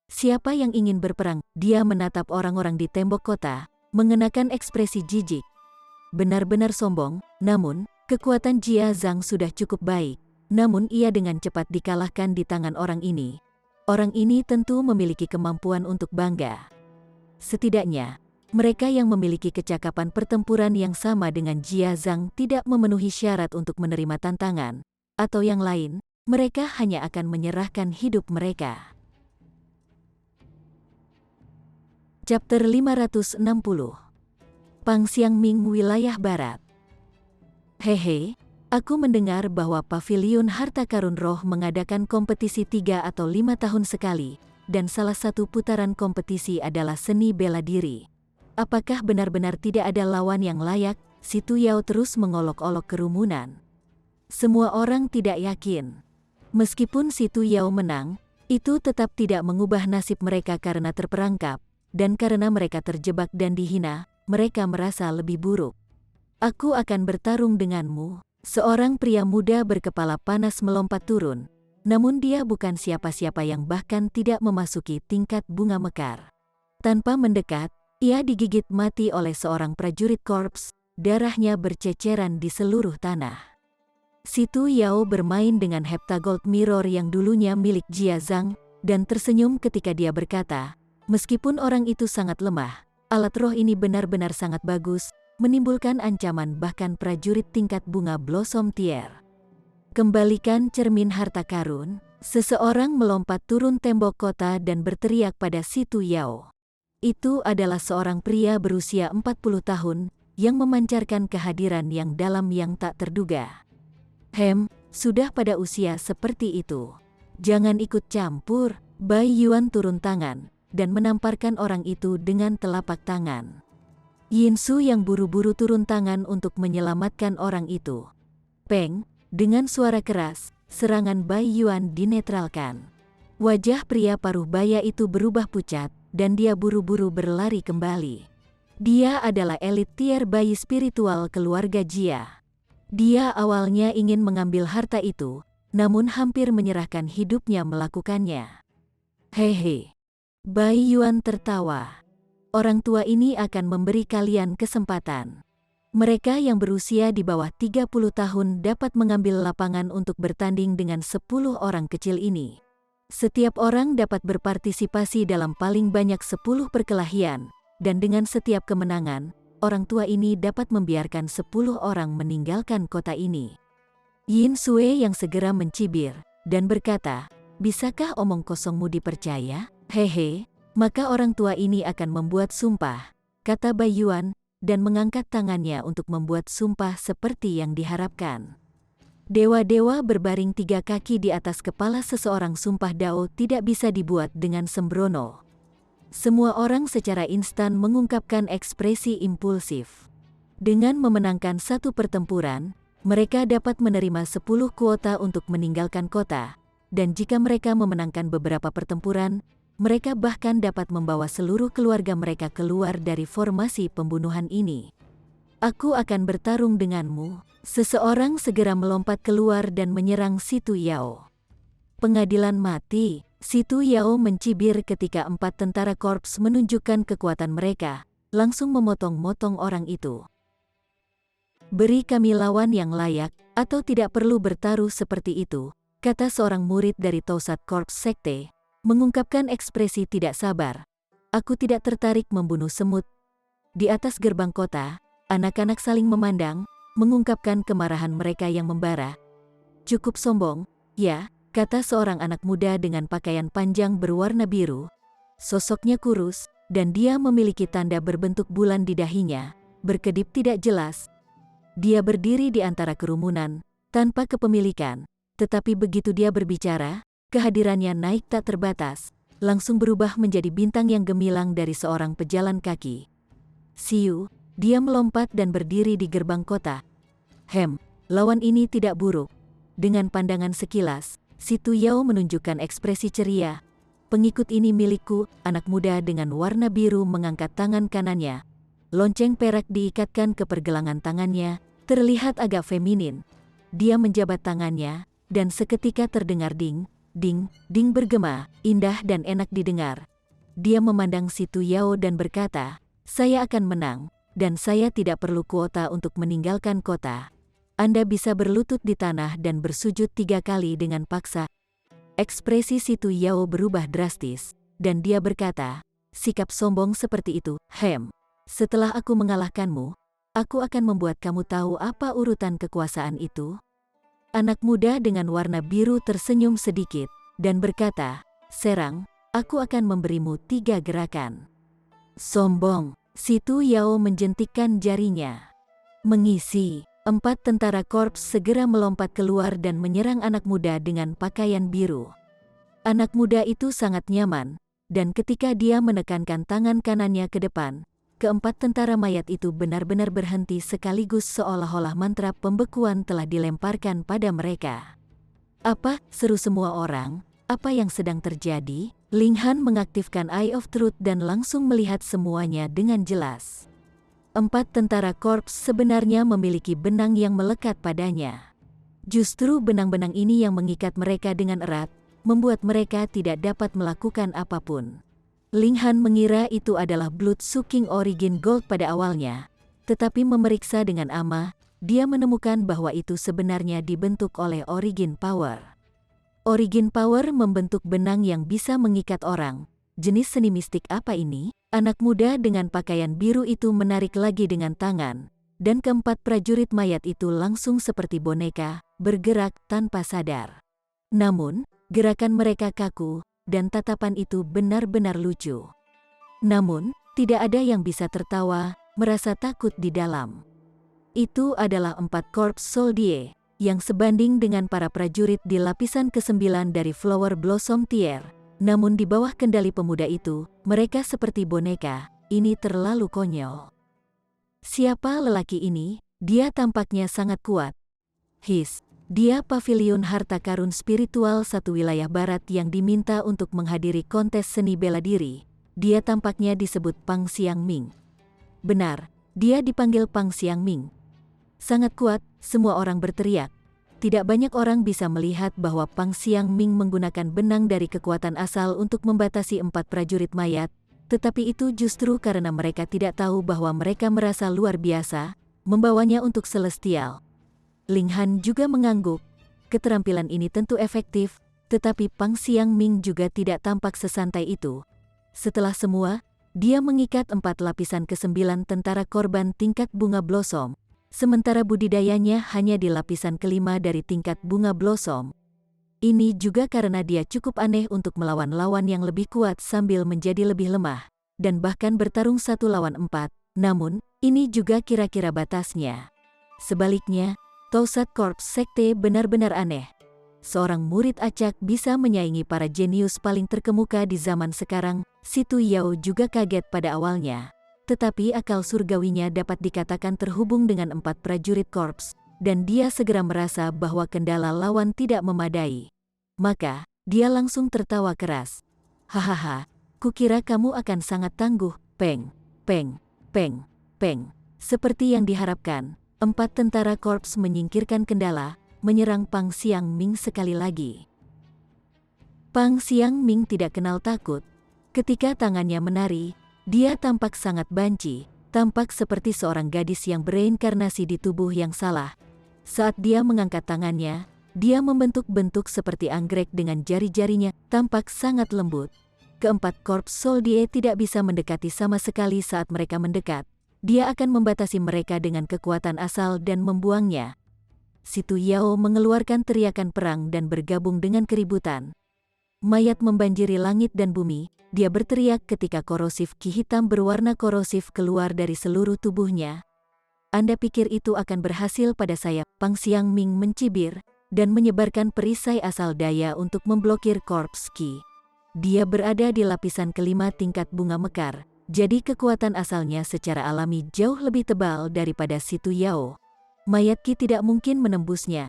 Siapa yang ingin berperang? Dia menatap orang-orang di tembok kota, mengenakan ekspresi jijik. Benar-benar sombong, namun, kekuatan Jia Zhang sudah cukup baik, namun ia dengan cepat dikalahkan di tangan orang ini. Orang ini tentu memiliki kemampuan untuk bangga. Setidaknya, mereka yang memiliki kecakapan pertempuran yang sama dengan Jia Zhang tidak memenuhi syarat untuk menerima tantangan, atau yang lain, mereka hanya akan menyerahkan hidup mereka. Chapter 560. Pang Xiangming, Wilayah Barat. Hehe, aku mendengar bahwa Paviliun Harta Karun Roh mengadakan kompetisi 3 atau 5 tahun sekali, dan salah satu putaran kompetisi adalah seni bela diri. Apakah benar-benar tidak ada lawan yang layak? Si Tu Yao terus mengolok-olok kerumunan. Semua orang tidak yakin. Meskipun Si Tu Yao menang, itu tetap tidak mengubah nasib mereka karena terperangkap, dan karena mereka terjebak dan dihina, mereka merasa lebih buruk. Aku akan bertarung denganmu. Seorang pria muda berkepala panas melompat turun. namun dia bukan siapa-siapa yang bahkan tidak memasuki tingkat bunga mekar. Tanpa mendekat, ia digigit mati oleh seorang prajurit korps, darahnya berceceran di seluruh tanah. Si Tu Yao bermain dengan heptagold mirror yang dulunya milik Jia Zhang, dan tersenyum ketika dia berkata, meskipun orang itu sangat lemah, alat roh ini benar-benar sangat bagus, menimbulkan ancaman bahkan prajurit tingkat bunga Blossom Tier. Kembalikan cermin harta karun, seseorang melompat turun tembok kota dan berteriak pada Si Tu Yao. Itu adalah seorang pria berusia 40 tahun, yang memancarkan kehadiran yang dalam yang tak terduga. Sudah pada usia seperti itu. Jangan ikut campur. Bai Yuan turun tangan, dan menamparkan orang itu dengan telapak tangan. Yin Su yang buru-buru turun tangan untuk menyelamatkan orang itu. Peng, dengan suara keras, serangan Bai Yuan dinetralkan. Wajah pria paruh baya itu berubah pucat, dan dia buru-buru berlari kembali. Dia adalah elit tier bayi spiritual keluarga Jia. Dia awalnya ingin mengambil harta itu, namun hampir menyerahkan hidupnya melakukannya. Hehe. Bai Yuan tertawa. Orang tua ini akan memberi kalian kesempatan. Mereka yang berusia di bawah 30 tahun dapat mengambil lapangan untuk bertanding dengan 10 orang kecil ini. Setiap orang dapat berpartisipasi dalam paling banyak 10 perkelahian, dan dengan setiap kemenangan, orang tua ini dapat membiarkan 10 orang meninggalkan kota ini. Yin Sue yang segera mencibir, dan berkata, bisakah omong kosongmu dipercaya? Hehe, maka orang tua ini akan membuat sumpah, kata Bai Yuan, dan mengangkat tangannya untuk membuat sumpah seperti yang diharapkan. Dewa-dewa berbaring 3 kaki di atas kepala seseorang. Sumpah Dao tidak bisa dibuat dengan sembrono. Semua orang secara instan mengungkapkan ekspresi impulsif. Dengan memenangkan satu pertempuran, mereka dapat menerima 10 kuota untuk meninggalkan kota, dan jika mereka memenangkan beberapa pertempuran, mereka bahkan dapat membawa seluruh keluarga mereka keluar dari formasi pembunuhan ini. Aku akan bertarung denganmu. Seseorang segera melompat keluar dan menyerang Si Tu Yao. Pengadilan mati. Si Tu Yao mencibir ketika 4 tentara korps menunjukkan kekuatan mereka, langsung memotong-motong orang itu. Beri kami lawan yang layak, atau tidak perlu bertaruh seperti itu, kata seorang murid dari Tausat Korps Sekte, mengungkapkan ekspresi tidak sabar. Aku tidak tertarik membunuh semut. Di atas gerbang kota, anak-anak saling memandang, mengungkapkan kemarahan mereka yang membara. Cukup sombong, ya, kata seorang anak muda dengan pakaian panjang berwarna biru. Sosoknya kurus, dan dia memiliki tanda berbentuk bulan di dahinya, berkedip tidak jelas. Dia berdiri di antara kerumunan, tanpa kepemilikan, tetapi begitu dia berbicara, kehadirannya naik tak terbatas, langsung berubah menjadi bintang yang gemilang dari seorang pejalan kaki. Siu, dia melompat dan berdiri di gerbang kota. Lawan ini tidak buruk. Dengan pandangan sekilas, Si Tu Yao menunjukkan ekspresi ceria. Pengikut ini milikku. Anak muda dengan warna biru mengangkat tangan kanannya. Lonceng perak diikatkan ke pergelangan tangannya, terlihat agak feminin. Dia menjabat tangannya, dan seketika terdengar ding, ding, ding bergema, indah dan enak didengar. Dia memandang Si Tu Yao dan berkata, saya akan menang, dan saya tidak perlu kuota untuk meninggalkan kota. Anda bisa berlutut di tanah dan bersujud 3 kali dengan paksa. Ekspresi Si Tu Yao berubah drastis, dan dia berkata, sikap sombong seperti itu, setelah aku mengalahkanmu, aku akan membuat kamu tahu apa urutan kekuasaan itu. Anak muda dengan warna biru tersenyum sedikit, dan berkata, serang, aku akan memberimu 3 gerakan. Sombong, Si Tu Yao menjentikkan jarinya. Mengisi. 4 tentara korps segera melompat keluar dan menyerang anak muda dengan pakaian biru. Anak muda itu sangat nyaman, dan ketika dia menekankan tangan kanannya ke depan, keempat tentara mayat itu benar-benar berhenti sekaligus seolah-olah mantra pembekuan telah dilemparkan pada mereka. Apa? Seru semua orang. Apa yang sedang terjadi? Ling Han mengaktifkan Eye of Truth dan langsung melihat semuanya dengan jelas. 4 tentara korps sebenarnya memiliki benang yang melekat padanya. Justru benang-benang ini yang mengikat mereka dengan erat, membuat mereka tidak dapat melakukan apapun. Ling Han mengira itu adalah blood-sucking origin gold pada awalnya, tetapi memeriksa dengan amah, dia menemukan bahwa itu sebenarnya dibentuk oleh origin power. Origin power membentuk benang yang bisa mengikat orang. Jenis seni mistik apa ini? Anak muda dengan pakaian biru itu menarik lagi dengan tangan, dan keempat prajurit mayat itu langsung seperti boneka, bergerak tanpa sadar. Namun, gerakan mereka kaku, dan tatapan itu benar-benar lucu. Namun, tidak ada yang bisa tertawa, merasa takut di dalam. Itu adalah 4 korps soldier, yang sebanding dengan para prajurit di lapisan ke-9 dari Flower Blossom Tier. Namun di bawah kendali pemuda itu, mereka seperti boneka, ini terlalu konyol. Siapa lelaki ini? Dia tampaknya sangat kuat. Dia pavilion harta karun spiritual satu wilayah barat yang diminta untuk menghadiri kontes seni bela diri. Dia tampaknya disebut Pang Xiangming. Benar, dia dipanggil Pang Xiangming. Sangat kuat, semua orang berteriak. Tidak banyak orang bisa melihat bahwa Pang Xiangming menggunakan benang dari kekuatan asal untuk membatasi 4 prajurit mayat, tetapi itu justru karena mereka tidak tahu bahwa mereka merasa luar biasa, membawanya untuk celestial. Ling Han juga mengangguk. Keterampilan ini tentu efektif, tetapi Pang Xiangming juga tidak tampak sesantai itu. Setelah semua, dia mengikat 4 lapisan ke-9 tentara korban tingkat bunga blossom. Sementara budidayanya hanya di lapisan ke-5 dari tingkat bunga blossom. Ini juga karena dia cukup aneh untuk melawan lawan yang lebih kuat sambil menjadi lebih lemah, dan bahkan bertarung 1 lawan 4, namun, ini juga kira-kira batasnya. Sebaliknya, Tausat Corps Sekte benar-benar aneh. Seorang murid acak bisa menyaingi para jenius paling terkemuka di zaman sekarang. Si Tu Yao juga kaget pada awalnya. Tetapi akal surgawinya dapat dikatakan terhubung dengan 4 prajurit korps, dan dia segera merasa bahwa kendala lawan tidak memadai. Maka, dia langsung tertawa keras. Hahaha, kukira kamu akan sangat tangguh, Peng. Seperti yang diharapkan, 4 tentara korps menyingkirkan kendala, menyerang Pang Xiangming sekali lagi. Pang Xiangming tidak kenal takut. Ketika tangannya menari, dia tampak sangat banci, tampak seperti seorang gadis yang bereinkarnasi di tubuh yang salah. Saat dia mengangkat tangannya, dia membentuk bentuk seperti anggrek dengan jari-jarinya, tampak sangat lembut. Keempat korps soldier tidak bisa mendekati sama sekali saat mereka mendekat. Dia akan membatasi mereka dengan kekuatan asal dan membuangnya. Si Tu Yao mengeluarkan teriakan perang dan bergabung dengan keributan. Mayat membanjiri langit dan bumi. Dia berteriak ketika korosif ki hitam berwarna korosif keluar dari seluruh tubuhnya. Anda pikir itu akan berhasil pada saya? Pang Xiangming mencibir, dan menyebarkan perisai asal daya untuk memblokir korps ki. Dia berada di lapisan ke-5 tingkat bunga mekar, jadi kekuatan asalnya secara alami jauh lebih tebal daripada Si Tu Yao. Mayat ki tidak mungkin menembusnya.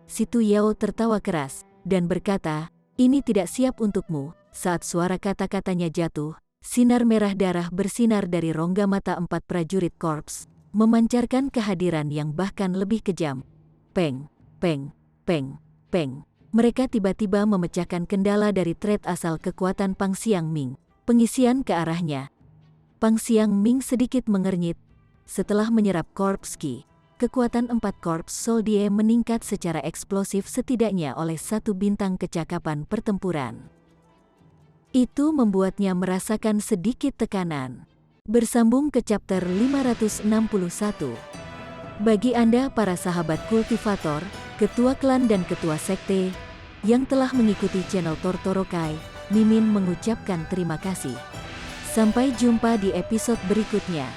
Si Tu Yao tertawa keras, dan berkata, ini tidak siap untukmu. Saat suara kata-katanya jatuh, sinar merah darah bersinar dari rongga mata 4 prajurit korps, memancarkan kehadiran yang bahkan lebih kejam. Peng. Mereka tiba-tiba memecahkan kendala dari thread asal kekuatan Pang Xiangming, pengisian ke arahnya. Pang Xiangming sedikit mengernyit. Setelah menyerap korps ki, kekuatan 4 korps soldier meningkat secara eksplosif setidaknya oleh 1 bintang kecakapan pertempuran. Itu membuatnya merasakan sedikit tekanan. Bersambung ke chapter 561. Bagi Anda para sahabat kultivator, ketua klan dan ketua sekte, yang telah mengikuti channel Tortorokai, Mimin mengucapkan terima kasih. Sampai jumpa di episode berikutnya.